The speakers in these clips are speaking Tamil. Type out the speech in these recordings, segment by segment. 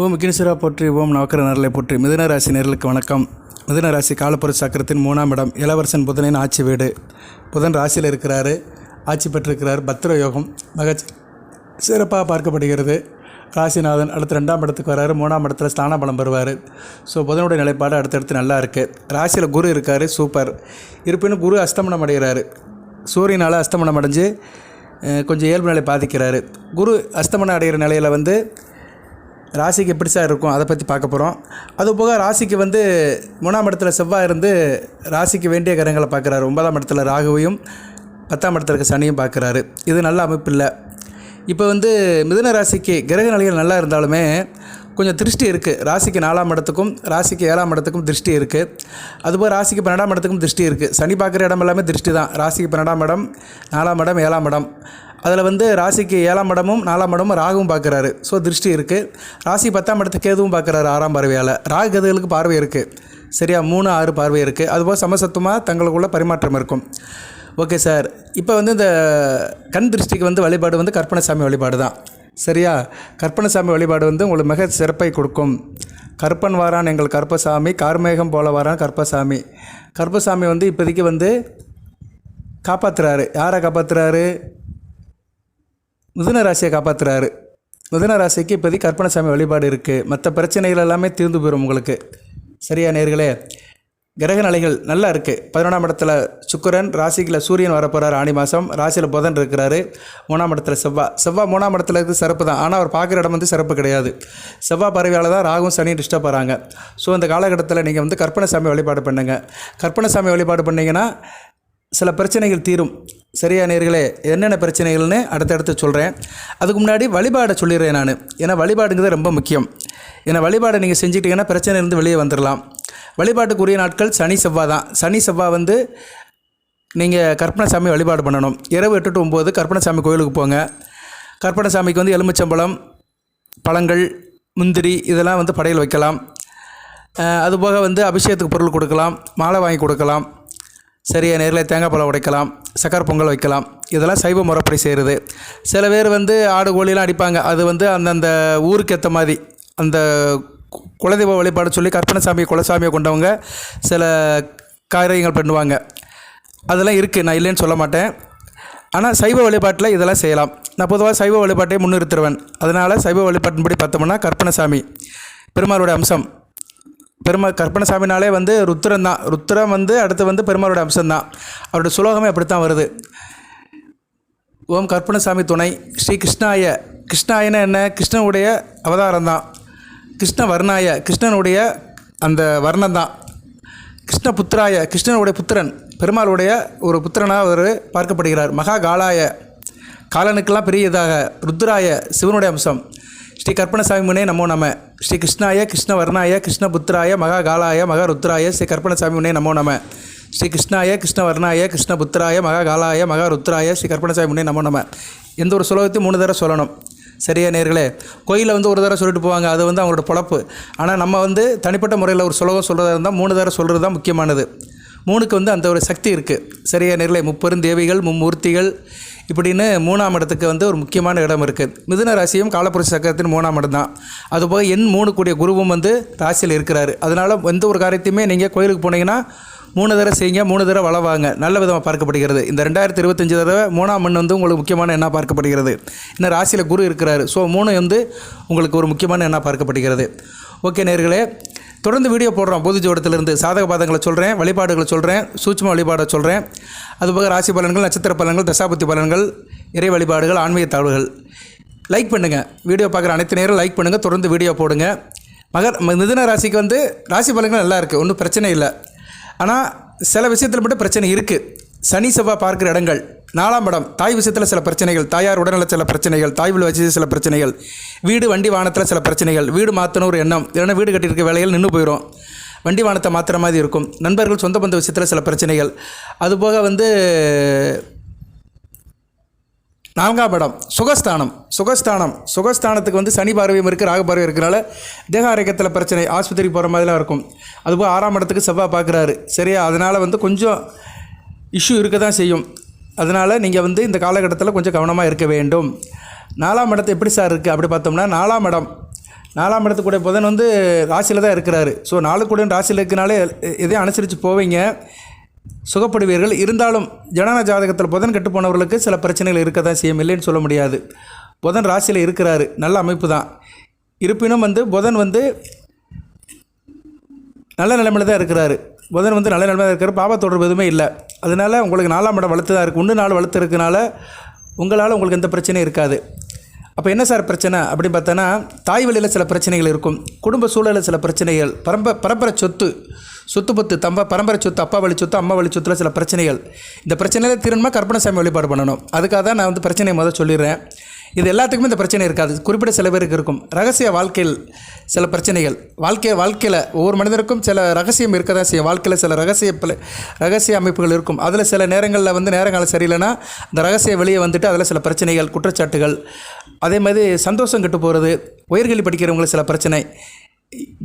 ஓம் கினிசுரா போற்றி, ஓம் நவக்கர நரலை போற்றி. மிதுன ராசி நேர்களுக்கு வணக்கம். மிதுன ராசி காலப்புருஷ சக்கரத்தின் 3ஆம் இடம், இளவரசன் புதனின் ஆட்சி வீடு. புதன் ராசியில் இருக்கிறாரு, ஆட்சி பெற்றிருக்கிறார். பத்திர யோகம் மிக சிறப்பாக பார்க்கப்படுகிறது. ராசிநாதன் அடுத்து 2ஆம் இடத்துக்கு வராரு, 3ஆம் இடத்துல ஸ்தான பலம் பெறுவார். ஸோ புதனுடைய நிலைப்பாடு அடுத்தடுத்து நல்லா இருக்குது. ராசியில் குரு இருக்கார், சூப்பர். இருப்பினும் குரு அஸ்தமனம் அடைகிறாரு. சூரியனால் அஸ்தமனம் அடைஞ்சு கொஞ்சம் இயல்பு நிலை பாதிக்கிறாரு. குரு அஸ்தமனம் அடைகிற நிலையில் ராசிக்கு எப்படி சார் இருக்கும், அதை பற்றி பார்க்க போகிறோம். அதுபோக ராசிக்கு 3ஆம் இடத்துல செவ்வாய் இருந்து ராசிக்கு வேண்டிய கிரகங்களை பார்க்குறாரு. 9ஆம் இடத்துல ராகுவையும் 10ஆம் இடத்துல இருக்க சனியும் பார்க்குறாரு. இது நல்ல அமைப்பு இல்லை. இப்போ மிதுன ராசிக்கு கிரக நிலைகள் நல்லா இருந்தாலுமே கொஞ்சம் திருஷ்டி இருக்குது. ராசிக்கு 4ஆம் இடத்துக்கும் ராசிக்கு 7ஆம் இடத்துக்கும் திருஷ்டி இருக்குது. அதுபோக ராசிக்கு 12ஆம் இடத்துக்கும் திருஷ்டி இருக்குது. சனி பார்க்குற இடம் எல்லாமே திருஷ்டி தான். ராசிக்கு 12ஆம் இடம், 4ஆம் இடம், 7ஆம் இடம். அதில் ராசிக்கு 7ஆம் இடமும் 4ஆம் இடமும் ராகுவும் பார்க்குறாரு. ஸோ திருஷ்டி இருக்குது. ராசி 10ஆம் இடத்துக்கு கேதுவும் பார்க்குறாரு 6ஆம் பார்வையால். ராகு கேதுகளுக்கு பார்வை இருக்குது. சரியா, 3, 6 பார்வை இருக்குது. அதுபோல் சமசத்துவமாக தங்களுக்குள்ள பரிமாற்றம் இருக்கும். Okay sir. இப்போ இந்த கண் திருஷ்டிக்கு வழிபாடு கற்பனசாமி வழிபாடு தான். சரியா, கற்பனசாமி வழிபாடு உங்களுக்கு மிக சிறப்பை கொடுக்கும். கற்பன் வாரான் எங்கள் கற்பசாமி, கார்மேகம் போல வாரான் கற்பசாமி. கற்பசாமி இப்போதைக்கு காப்பாற்றுறாரு. யாரை காப்பாற்றுறாரு? மிதுன ராசியை காப்பாற்றுறாரு. மிதுன ராசிக்கு இப்போதைக்கு கற்பனசாமி வழிபாடு இருக்குது. மற்ற பிரச்சனைகள் எல்லாமே தீர்ந்து போயிடும் உங்களுக்கு. சரியா நேர்களே, கிரக நிலைகள் நல்லா இருக்குது. 11ஆம் இடத்துல சுக்கிரன், ராசிக்குள்ள சூரியன் வரப்போகிறார் ஆணி மாதம். ராசியில் புதன் இருக்கிறாரு. 3ஆம் இடத்துல செவ்வாய் 3ஆம் இடத்துல இருக்குது, சிறப்பு தான். ஆனால் அவர் பார்க்குற இடம் சிறப்பு கிடையாது. செவ்வாய் பறவையால் தான் ராகும் சனியும் டிஸ்டர்ப் ஆகிறாங்க. ஸோ இந்த காலகட்டத்தில் நீங்கள் கற்பனசாமி வழிபாடு பண்ணுங்கள். கற்பனசாமி வழிபாடு பண்ணிங்கன்னா சில பிரச்சனைகள் தீரும். சரியா நேர்களே, என்னென்ன பிரச்சனைகள்னு அடுத்தடுத்து சொல்கிறேன். அதுக்கு முன்னாடி வழிபாடை சொல்லிடுறேன் நான். ஏன்னா வழிபாடுங்கிறது ரொம்ப முக்கியம். ஏன்னா வழிபாடை நீங்கள் செஞ்சுக்கிட்டீங்கன்னா பிரச்சனையிலேருந்து வெளியே வந்துடலாம். வழிபாட்டுக்குரிய நாட்கள் சனி செவ்வாய் தான். சனி செவ்வாய் நீங்கள் கற்பனசாமி வழிபாடு பண்ணணும். இரவு 8 to 9 கற்பனசாமி கோயிலுக்கு போங்க. கற்பனசாமிக்கு எலுமிச்சம்பழம், பழங்கள், முந்திரி இதெல்லாம் படையல் வைக்கலாம். அதுபோக அபிஷேகத்துக்கு பொருள் கொடுக்கலாம், மாலை வாங்கி கொடுக்கலாம். சரியா நேரில் தேங்காய் பழம் உடைக்கலாம், சக்கரை பொங்கல் வைக்கலாம். இதெல்லாம் சைவ முறைப்படி செய்கிறது. சில பேர் ஆடு கோழிலாம் அடிப்பாங்க. அது அந்தந்த ஊருக்கு ஏற்ற மாதிரி அந்த குலதெய்வ வழிபாடு சொல்லி கற்பனசாமி குலசாமியை கொண்டவங்க சில காரியங்கள் பண்ணுவாங்க. அதெல்லாம் இருக்குது, நான் இல்லைன்னு சொல்ல மாட்டேன். ஆனால் சைவ வழிபாட்டில் இதெல்லாம் செய்யலாம். நான் பொதுவாக சைவ வழிபாட்டை முன்னிறுத்துருவேன். அதனால் சைவ வழிபாட்டின்படி பார்த்தோம்னா கற்பனசாமி பெருமாளுடைய அம்சம். கற்பனசாமினாலே ருத்ரன் தான். ருத்ரம் அடுத்து பெருமாளுடைய அம்சம்தான். அவருடைய சுலோகமே அப்படித்தான் வருது. ஓம் கற்பனசாமி துணை ஸ்ரீ கிருஷ்ணாய. கிருஷ்ணாயன என்ன? கிருஷ்ணனுடைய அவதாரம் தான். கிருஷ்ண வர்ணாய, கிருஷ்ணனுடைய அந்த வர்ணம் தான். கிருஷ்ண புத்திராய, கிருஷ்ணனுடைய புத்திரன், பெருமாளுடைய ஒரு புத்திரனாக அவர் பார்க்கப்படுகிறார். மகா காலாய, காலனுக்கெல்லாம் பெரியதாக. ருத்ராய, சிவனுடைய அம்சம். ஸ்ரீ கற்பனசாமி முனே நமோ நம. ஸ்ரீ கிருஷ்ணாய, கிருஷ்ண வர்ணாய, கிருஷ்ண புத்திராய, மகா காலாய, மகா ருத்ராய, ஸ்ரீ கற்பனசாமி முனே நமோ நம. ஸ்ரீ கிருஷ்ணாய, கிருஷ்ண வர்ணாய, கிருஷ்ண புத்திராய, மகா காலாய, மகா ருத்ராய, ஸ்ரீ கற்பனசாமி முனே நமோ நம. எந்த ஒரு சுலோகத்தையும் 3 தடவை சொல்லணும். சரியா நேர்களே, கோயிலில் ஒரு தடவை சொல்லிட்டு போவாங்க, அது அவங்களோட பொழப்பு. ஆனால் நம்ம தனிப்பட்ட முறையில் ஒரு சுலோகம் சொல்கிறதா இருந்தால் 3 தடவை சொல்கிறது தான் முக்கியமானது. 3க்கு அந்த ஒரு சக்தி இருக்குது. சரியா நேர்களே, முப்பெருந்தேவிகள், மும்மூர்த்திகள் இப்படின்னு 3ஆம் இடத்துக்கு ஒரு முக்கியமான இடம் இருக்குது. மிதுன ராசியும் காலப்புருஷ சக்கரத்தின் 3ஆம் இடம் தான். அதுபோக எண் 3 கூடிய குருவும் ராசியில் இருக்கிறாரு. அதனால் எந்த ஒரு காரியத்தையுமே நீங்கள் கோயிலுக்கு போனீங்கன்னா 3 தடவை செய்யுங்க, 3 தடவை வளவாங்க. நல்ல விதமாக பார்க்கப்படுகிறது. இந்த 2025 தடவை 3ஆம் எண் உங்களுக்கு முக்கியமான எண்ணாக பார்க்கப்படுகிறது. இன்னும் ராசியில் குரு இருக்கிறாரு. ஸோ 3 உங்களுக்கு ஒரு முக்கியமான எண்ணாக பார்க்கப்படுகிறது. ஓகே நேர்களே, தொடர்ந்து வீடியோ போடுறோம். பொது ஜோடத்திலிருந்து சாதக பாதங்களை சொல்கிறேன், வழிபாடுகளை சொல்கிறேன், சூட்சும வழிபாடை சொல்கிறேன். அதுபோக ராசி பலன்கள், நட்சத்திர பலன்கள், தசாபுத்தி பலன்கள், இறை வழிபாடுகள், ஆன்மீக தாழ்வுகள். லைக் பண்ணுங்கள். வீடியோ பார்க்குற அனைத்து நேரம் லைக் பண்ணுங்கள். தொடர்ந்து வீடியோ போடுங்க. மிதுன ராசிக்கு ராசி பலன்கள் நல்லா இருக்குது, ஒன்றும் பிரச்சனை இல்லை. ஆனால் சில விஷயத்தில் மட்டும் பிரச்சனை இருக்குது. சனி செவ்வாய் பார்க்குற இடங்கள் 4ஆம் இடம், தாய் விஷயத்தில் சில பிரச்சனைகள், தாயார் உடல்நல சில பிரச்சனைகள், தாய் வீடு வச்சு சில பிரச்சனைகள், வீடு வண்டி வாகனத்தில் சில பிரச்சனைகள், வீடு மாற்றணும் ஒரு எண்ணம், இல்லைன்னா வீடு கட்டியிருக்க வேலைகள் நின்று போயிடும், வண்டி வாகனத்தை மாற்றுற மாதிரி இருக்கும். நண்பர்கள் சொந்த பந்த விஷயத்தில் சில பிரச்சனைகள். அதுபோக 4ஆம் இடம் சுகஸ்தானத்துக்கு சனி பார்வையும் இருக்குது, ராகு பார்வையும் இருக்கிறனால தேக ஆரோக்கியத்தில் பிரச்சனை, ஆஸ்பத்திரி போகிற மாதிரிலாம் இருக்கும். அதுபோக 6ஆம் இடத்துக்கு செவ்வாய் பார்க்குறாரு. சரியா, அதனால் கொஞ்சம் இஷ்யூ இருக்க தான் செய்யும். அதனால் நீங்கள் இந்த காலகட்டத்தில் கொஞ்சம் கவனமாக இருக்க வேண்டும். 4ஆம் இடத்தை எப்படி சார் இருக்குது அப்படி பார்த்தோம்னா, 4ஆம் இடம் 4ஆம் இடத்துக்குடைய புதன் வந்து ராசியில் தான் இருக்கிறாரு. ஸோ 4 கூட ராசியில் இருக்கிறனாலே இதையும் அனுசரித்து போவீங்க, சுகப்படுவீர்கள். இருந்தாலும் ஜனன ஜாதகத்தில் புதன் கெட்டு போனவர்களுக்கு சில பிரச்சனைகள் இருக்க தான் செய்யும், இல்லைன்னு சொல்ல முடியாது. புதன் ராசியில் இருக்கிறாரு, நல்ல அமைப்பு தான். இருப்பினும் வந்து புதன் வந்து நல்ல நிலைமையில் தான் இருக்கிறாரு. புதன் வந்து நல்ல நிலைமையில் இருக்கிற பாவ தொடர்பு எதுவுமே இல்லை. அதனால் உங்களுக்கு 4ஆம் இடம் வளர்த்து தான் இருக்குது. 4 வளர்த்து இருக்கனால உங்களால் உங்களுக்கு எந்த பிரச்சனையும் இருக்காது. அப்போ என்ன சார் பிரச்சனை அப்படின்னு பார்த்தோன்னா, தாய் வழியில் சில பிரச்சனைகள் இருக்கும், குடும்ப சூழலில் சில பிரச்சனைகள், பரம்பரை சொத்து பத்து பரம்பரை சொத்து, அப்பா வழி சொத்து, அம்மா வழி சொத்தில் சில பிரச்சனைகள். இந்த பிரச்சனையில தீரணுமா கற்பனைசாமி வழிபாடு பண்ணணும். அதுக்காக தான் நான் வந்து பிரச்சனையை முதல் சொல்லிடுறேன். இது எல்லாத்துக்குமே இந்த பிரச்சனை இருக்காது, குறிப்பிட்ட சில பேருக்கு இருக்கும். ரகசிய வாழ்க்கையில் சில பிரச்சனைகள், வாழ்க்கையில் ஒவ்வொரு மனிதருக்கும் சில ரகசியம் இருக்க தான் செய்யும். வாழ்க்கையில் சில ரகசிய அமைப்புகள் இருக்கும். அதில் சில நேரங்களில் வந்து நேரங்காலம் சரியில்லைன்னா அந்த ரகசியம் வெளியே வந்துட்டு அதில் சில பிரச்சனைகள், குற்றச்சாட்டுகள். அதே மாதிரி சந்தோஷம் கெட்டு போகிறது, உயர்கல்வி படிக்கிறவங்களுக்கு சில பிரச்சனை,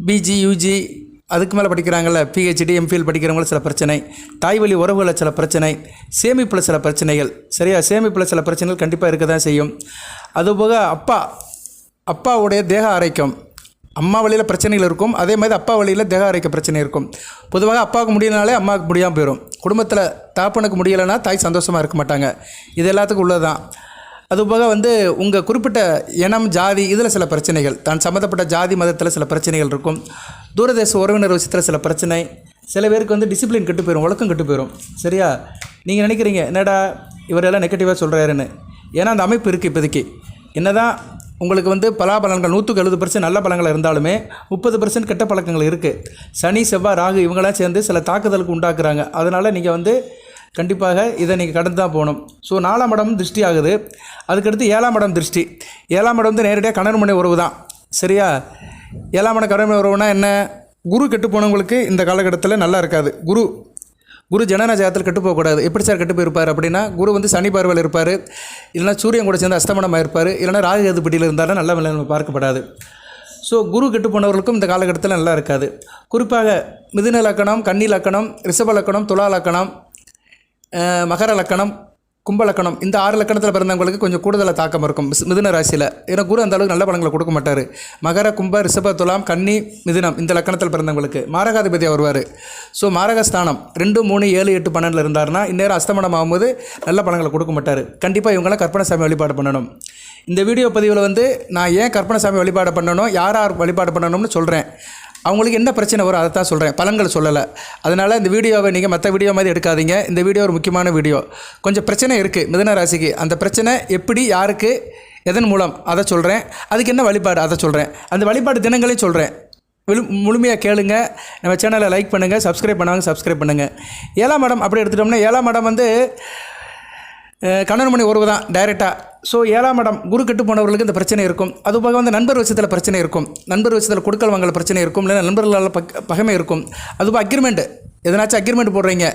பிஜி யூஜி அதுக்கு மேலே படிக்கிறாங்கள்ல, பிஹெச்டி எம்ஃபில் படிக்கிறவங்களும் சில பிரச்சனை, தாய் வழி உறவுகளில் சில பிரச்சனை, சேமிப்பில் சில பிரச்சனைகள். சரியா, சேமிப்பில் சில பிரச்சனைகள் கண்டிப்பாக இருக்க தான் செய்யும். அதுபோக அப்பாவுடைய தேக ஆரோக்கியம், அம்மா வழியில் பிரச்சனைகள் இருக்கும். அதே மாதிரி அப்பா வழியில் தேக ஆரோக்கிய பிரச்சனை இருக்கும். பொதுவாக அப்பாவுக்கு முடியலனாலே அம்மாவுக்கு முடியாமல் போயிடும். குடும்பத்தில் தாப்பனுக்கு முடியலைன்னா தாய் சந்தோஷமாக இருக்க மாட்டாங்க. இது எல்லாத்துக்கும் உள்ளது தான். அதுபோக வந்து உங்கள் குறிப்பிட்ட இனம், ஜாதி இதில் சில பிரச்சனைகள், தான் சம்மந்தப்பட்ட ஜாதி மதத்தில் சில பிரச்சனைகள் இருக்கும். தூரதேச உறவினர் விஷயத்தில் சில பிரச்சனை. சில பேருக்கு வந்து டிசிப்ளின் கெட்டு போயிடும், ஒழுக்கம் கெட்டு போயிடும். சரியா, நீங்கள் நினைக்கிறீங்க என்னடா இவரெல்லாம் நெகட்டிவாக சொல்கிறாருன்னு. ஏன்னா அந்த அமைப்பு இருக்குது இப்போதைக்கு. என்ன தான் உங்களுக்கு வந்து பலாபலன்கள் 170% நல்ல பலங்கள் இருந்தாலுமே 30% கெட்ட பழக்கங்கள் இருக்குது. சனி, செவ்வாய், ராகு இவங்களாம் சேர்ந்து சில தாக்குதலுக்கு உண்டாக்குறாங்க. அதனால் நீங்கள் வந்து கண்டிப்பாக இதை நீங்கள் கடந்து தான் போகணும். ஸோ 4ஆம் இடம் திருஷ்டி ஆகுது. அதுக்கடுத்து 7ஆம் இடம் திருஷ்டி. 7ஆம் இடம் வந்து நேரடியாக கணவன் மனைவி உறவு தான். சரியா, 7ஆம் இடம் கணவன் மனைவி உறவுனா என்ன? குரு கெட்டு போனவங்களுக்கு இந்த காலகட்டத்தில் நல்லா இருக்காது. குரு ஜனன ஜாதகத்தில் கெட்டு போகக்கூடாது. எப்படி சார் கெட்டு போயிருப்பார் அப்படின்னா, குரு வந்து சனி பார்வையில் இருப்பார், இல்லைனா சூரியன் கூட சேர்ந்து அஸ்தமனமாக இருப்பார், இல்லைனா ராகு கேது பிடியில் இருந்தாலும் நல்ல நிலைமை பார்க்கப்படாது. ஸோ குரு கெட்டு போனவர்களுக்கும் இந்த காலகட்டத்தில் நல்லா இருக்காது. குறிப்பாக மிதுன லக்கணம், கன்னி லக்கணம், ரிஷப லக்கணம், துலா லக்கணம், மகர லக்கணம், கும்ப லக்கணம், இந்த 6 லக்கணத்தில் பிறந்தவங்களுக்கு கொஞ்சம் கூடுதலாக தாக்கம் இருக்கும் மிதுன ராசியில். ஏன்னா குரு அந்த அளவுக்கு நல்ல பலன்களை கொடுக்க மாட்டார். மகர, கும்ப, ரிஷப, துலாம், கன்னி, மிதுனம் இந்த லக்கணத்தில் பிறந்தவங்களுக்கு மாரகாதிபதியாக வருவார். ஸோ மாரகஸ்தானம் 2, 3, 7, 8, 12 இருந்தார்னா இந்நேரம் அஸ்தமனம் ஆகும்போது நல்ல பலன்களை கொடுக்க மாட்டார். கண்டிப்பாக இவங்களாம் கற்பனைசாமி வழிபாடு பண்ணணும். இந்த வீடியோ பதிவில் வந்து நான் ஏன் கற்பனைசாமி வழிபாடு பண்ணணும், யார் வழிபாடு பண்ணணும்னு சொல்கிறேன். அவங்களுக்கு என்ன பிரச்சனை வரும் அதை தான் சொல்கிறேன், பலன்கள் சொல்லலை. அதனால் இந்த வீடியோவை நீங்கள் மற்ற வீடியோ மாதிரி எடுக்காதீங்க. இந்த வீடியோ ஒரு முக்கியமான வீடியோ. கொஞ்சம் பிரச்சனை இருக்குது மிதுன ராசிக்கு. அந்த பிரச்சனை எப்படி, யாருக்கு, எதன் மூலம் அதை சொல்கிறேன். அதுக்கு என்ன வழிபாடு அதை சொல்கிறேன். அந்த வழிபாடு தினங்களையும் சொல்கிறேன். முழுமையாக கேளுங்க. நம்ம சேனலை லைக் பண்ணுங்கள், சப்ஸ்கிரைப் பண்ணுங்கள். 7ஆம் இடம் அப்படி எடுத்துட்டோம்னா 7ஆம் இடம் வந்து கணவன் மனைவி உறவு தான் டைரெக்டாக. ஸோ 7ஆம் இடம் குரு கெட்டு போனவர்களுக்கு இந்த பிரச்சனை இருக்கும். அதுபோக வந்து நண்பர் விஷயத்தில் பிரச்சனை இருக்கும், நண்பர் விஷயத்தில் கொடுக்கல் வாங்கல் பிரச்சனை இருக்கும், இல்லைன்னா நண்பர்களால் பகைமை இருக்கும். அதுபோக அக்ரிமெண்ட், எதனாச்சும் அக்ரிமெண்ட் போடுறீங்க,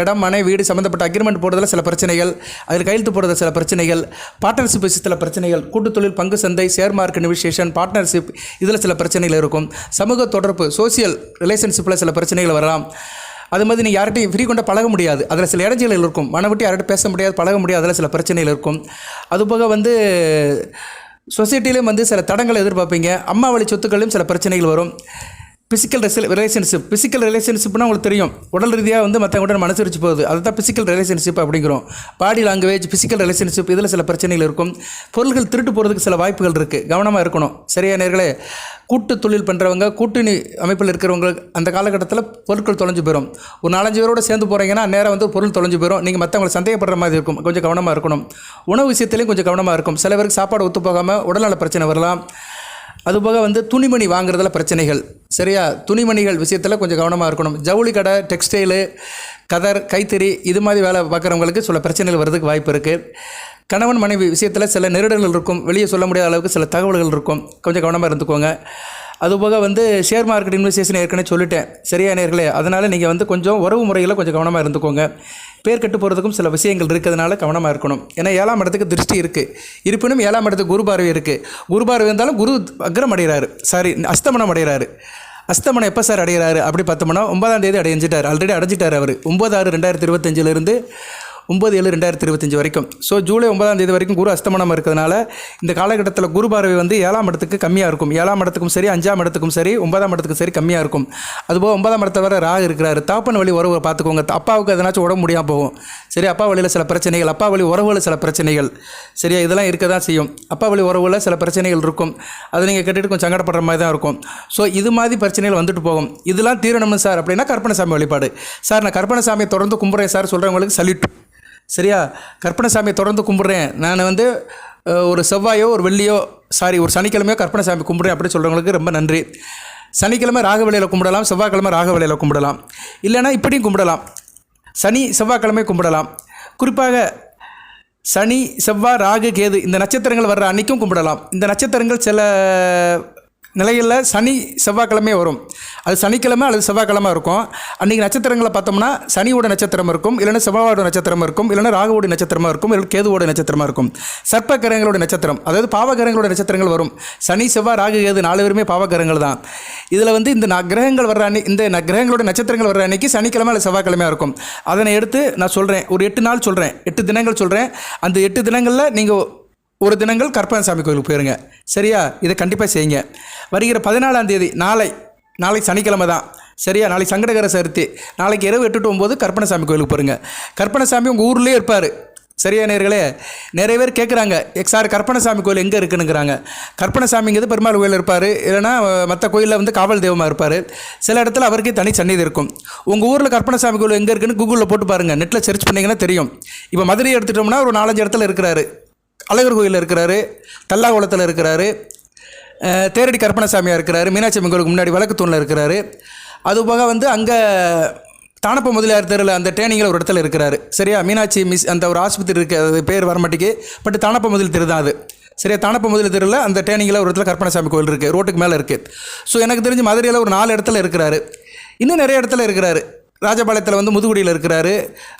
இடம், மனை, வீடு சம்மந்தப்பட்ட அக்ரிமெண்ட் போடுறதுல சில பிரச்சனைகள், அதில் கையெழுத்து போடுறதுல சில பிரச்சனைகள், பார்ட்னர்ஷிப் விஷயத்தில் பிரச்சனைகள், கூட்டுத்தொழில், பங்கு சந்தை, ஷேர் மார்க்கெட் நெகோசியேஷன், பார்ட்னர்ஷிப் இதில் சில பிரச்சனைகள் இருக்கும். சமூக தொடர்பு, சோசியல் ரிலேஷன்ஷிப்பில் சில பிரச்சனைகள் வரலாம். அது மாதிரி நீங்கள் யார்கிட்டையும் ஃப்ரீ பழக முடியாது, அதில் சில இடைஞ்சல்கள் இருக்கும். மன விட்டு யார்கிட்ட பேச முடியாது, பழக முடியாது, அதில் சில பிரச்சனைகள் இருக்கும். அதுபோக வந்து சொசைட்டிலையும் வந்து சில தடங்களை எதிர்பார்ப்பீங்க. அம்மா வழி சொத்துக்களையும் சில பிரச்சனைகள் வரும். ஃபிசிக்கல் ரிலேஷன்ஷிப்னால் உங்களுக்கு தெரியும், உடல் ரீதியாக வந்து மற்றவங்க கூட மனசரிச்சு போகுது, அதுதான் ஃபிசிக்கல் ரிலேஷன்ஷிப் அப்படிங்கிறோம். பாடி லாங்குவேஜ், ஃபிசிக்கல் ரிலேஷன்ஷிப் இதில் சில பிரச்சனைகள் இருக்கும். பொருள்கள் திருட்டு போகிறதுக்கு சில வாய்ப்புகள் இருக்குது, கவனமாக இருக்கணும். சரியா நேர்களே, கூட்டு தொழில் பண்ணுறவங்க, கூட்டணி அமைப்பில் இருக்கிறவங்க அந்த காலகட்டத்தில் பொருட்கள் தொலைஞ்சு போயிடும். ஒரு 4-5 பேரோடு சேர்ந்து போகிறீங்கன்னா நேரம் வந்து பொருள் தொலைஞ்சு போயிடும். நீங்கள் மற்றவங்களை சந்தேகப்படுற மாதிரி இருக்கும், கொஞ்சம் கவனமாக இருக்கணும். உணவு விஷயத்துலேயும் கொஞ்சம் கவனமாக இருக்கும். சில பேருக்கு சாப்பாடு ஒத்து போகாமல் உடல்நல பிரச்சனை வரலாம். அதுபோக வந்து துணிமணி வாங்குறதுல பிரச்சனைகள். சரியா, துணிமணிகள் விஷயத்தில் கொஞ்சம் கவனமாக இருக்கணும். ஜவுளி கடை, டெக்ஸ்டைலு, கதர், கைத்தறி இது மாதிரி வேலை பார்க்குறவங்களுக்கு சில பிரச்சனைகள் வர்றதுக்கு வாய்ப்பு இருக்குது. கணவன் மனைவி விஷயத்தில் சில நெருடல்கள் இருக்கும், வெளியே சொல்ல முடியாத அளவுக்கு சில தகவல்கள் இருக்கும், கொஞ்சம் கவனமாக இருந்துக்கோங்க. அதுபோக வந்து ஷேர் மார்க்கெட் இன்வெஸ்டேஷன் ஏற்கனவே சொல்லிட்டேன். சரியா நேர்களே, அதனால் நீங்கள் வந்து கொஞ்சம் உறவு முறையில் கொஞ்சம் கவனமாக இருந்துக்கோங்க. பேர் கட்டு போகிறதுக்கும் சில விஷயங்கள் இருக்கிறதுனால கவனமாக இருக்கணும். ஏன்னா 7ஆம் இடத்துக்கு திருஷ்டி இருக்குது. இருப்பினும் 7ஆம் இடத்துக்கு குரு பார்வை இருக்குது. குரு பார்வை இருந்தாலும் குரு அக்ரம் அடைகிறாரு, அஸ்தமனம் அடைகிறாரு. அஸ்தமனம் எப்போ சார் அடைகிறாரு அப்படி பார்த்தோம்னா 9ஆம் தேதி அடைஞ்சிட்டார், ஆல்ரெடி அடைஞ்சிட்டார் அவர். 9/6/2025 9/7/2025 வரைக்கும். ஸோ ஜூலை 9ஆம் தேதி வரைக்கும் குரு அஸ்தமனம் இருக்கிறதுனால இந்த காலகட்டத்தில் குரு பார்வை வந்து 7ஆம் இடத்துக்கு கம்மியாக இருக்கும். 7ஆம் இடத்துக்கும் சரி, 5ஆம் இடத்துக்கும் சரி, 9ஆம் இடத்துக்கும் சரி கம்மியாக இருக்கும். அதுபோக 9ஆம் இடத்தை வர ராகு இருக்கிறாரு. தாப்பன் வழி உறவை பார்த்துக்கோங்க. அப்பாவுக்கு எதனாச்சும் உடம்பு முடியாமல் போகும். சரி, அப்பா வழியில் சில பிரச்சனைகள், அப்பா வழி உறவுகளில் சில பிரச்சனைகள், சரியா, இதெல்லாம் இருக்க தான் செய்யும். அப்பா வழி உறவுகளில் சில பிரச்சனைகள் இருக்கும். அதை நீங்கள் கேட்டுட்டு கொஞ்சம் சங்கடப்படுற மாதிரி தான் இருக்கும். ஸோ இது மாதிரி பிரச்சனைகள் வந்துட்டு போகும். இதெல்லாம் தீரணும்னு சார் அப்படின்னா கற்பனசாமி வழிபாடு. சார் நான் கற்பனசாமியை தொடர்ந்து கும்பிட்றேன் சார் சொல்கிறவங்களுக்கு சல்யூட். சரியா, கற்பனசாமியை தொடர்ந்து கும்பிட்றேன் நான் வந்து ஒரு செவ்வாயோ ஒரு வெள்ளியோ ஒரு சனிக்கிழமையோ கற்பனசாமி கும்பிட்றேன் அப்படி சொல்கிறவங்களுக்கு ரொம்ப நன்றி. சனிக்கிழமை ராகவலையில் கும்பிடலாம், செவ்வாய்க்கிழமை ராகவலையில் கும்பிடலாம், இல்லைனா இப்படியும் கும்பிடலாம். சனி செவ்வாய்க்கிழமை கும்பிடலாம். குறிப்பாக சனி, செவ்வாய், ராகு, கேது இந்த நட்சத்திரங்கள் வர்ற அன்றைக்கும் கும்பிடலாம். இந்த நட்சத்திரங்கள் சில நிலைகளில் சனி செவ்வாய்க்கிழமை வரும். அது சனிக்கிழமை அல்லது செவ்வாய்க்கிழமை இருக்கும். அன்றைக்கி நட்சத்திரங்களை பார்த்தோம்னா சனியோட நட்சத்திரம் இருக்கும், இல்லைன்னா செவ்வாயோட நட்சத்திரம் இருக்கும், இல்லைன்னா ராகுவோட நட்சத்திரமாக இருக்கும், இல்லை கேதுவோட நட்சத்திரமாக இருக்கும். சர்ப்ப கிரகங்களோட நட்சத்திரம், அதாவது பாவகிரகங்களோட நட்சத்திரங்கள் வரும். சனி, செவ்வாய், ராகு, கேது 4 பேருமே பாவகிரகங்கள் தான். இதில் வந்து இந்த கிரகங்கள் வர்ற இந்த கிரகங்களோட நட்சத்திரங்கள் வர்ற அன்றைக்கி சனிக்கிழமை அல்லது செவ்வாய்க்கிழமையாக இருக்கும். அதனை எடுத்து நான் சொல்கிறேன், ஒரு 8 நாள் சொல்கிறேன், 8 தினங்கள் சொல்கிறேன். அந்த 8 தினங்களில் நீங்கள் ஒரு தினங்கள் கற்பனசாமி கோயிலுக்கு போயிருங்க. சரியா, இதை கண்டிப்பாக செய்யுங்க. வருகிற 14ஆம் தேதி நாளை சனிக்கிழமை தான். சரியா, நாளைக்கு சங்கடகர சதுர்த்தி. நாளைக்கு இரவு 8 to 9 கற்பனசாமி கோயிலுக்கு போயிருங்க. கற்பனசாமி உங்கள் ஊர்லேயே இருப்பார். சரியா நேர்களே, நிறைய பேர் கேட்குறாங்க, சார் கற்பனசாமி கோயில் எங்கே இருக்குனுங்கிறாங்க. கற்பனசாமிங்கிறது பெருமாள் கோயில் இருப்பார், இல்லைனா மற்ற கோயிலில் வந்து காவல் தெய்வமாக இருப்பார். சில இடத்துல அவருக்கே தனி சந்நிதி இருக்கும். உங்கள் ஊரில் கற்பனசாமி கோயில் எங்கே இருக்குன்னு கூகுளில் போட்டு பாருங்கள், நெட்டில் சர்ச் பண்ணிங்கன்னா தெரியும். இப்போ மதுரையை எடுத்துட்டோம்னா ஒரு 4-5 இடத்துல இருக்கிறாரு. அழகர் கோயிலில் இருக்கிறாரு, தல்லாகுளத்தில் இருக்கிறாரு, தேரடி கற்பனசாமியாக இருக்கிறாரு, மீனாட்சி அம்மன் கோயிலுக்கு முன்னாடி வழக்கு தூணில் இருக்கிறாரு. அதுபோக வந்து அங்கே தானப்ப முதலியார் தெருவில் அந்த டேனிங்கில் ஒரு இடத்துல இருக்கிறாரு. சரியா, மீனாட்சி அந்த ஒரு ஆஸ்பத்திரி இருக்குது, அது பேர் வரமாட்டேக்கு, பட் தானப்ப முதல் தெரு தான் அது. சரியா, தானப்ப முதல் தெருவில் அந்த டேனிங்கில் ஒரு இடத்துல கற்பனசாமி கோயில் இருக்குது, ரோட்டுக்கு மேலே இருக்குது. ஸோ எனக்கு தெரிஞ்சு மதுரையில் ஒரு 4 இடத்துல இருக்கிறாரு. இன்னும் நிறைய இடத்துல இருக்கிறாரு. ராஜபாளையத்தில் வந்து முதுகுடியில் இருக்கிறாரு.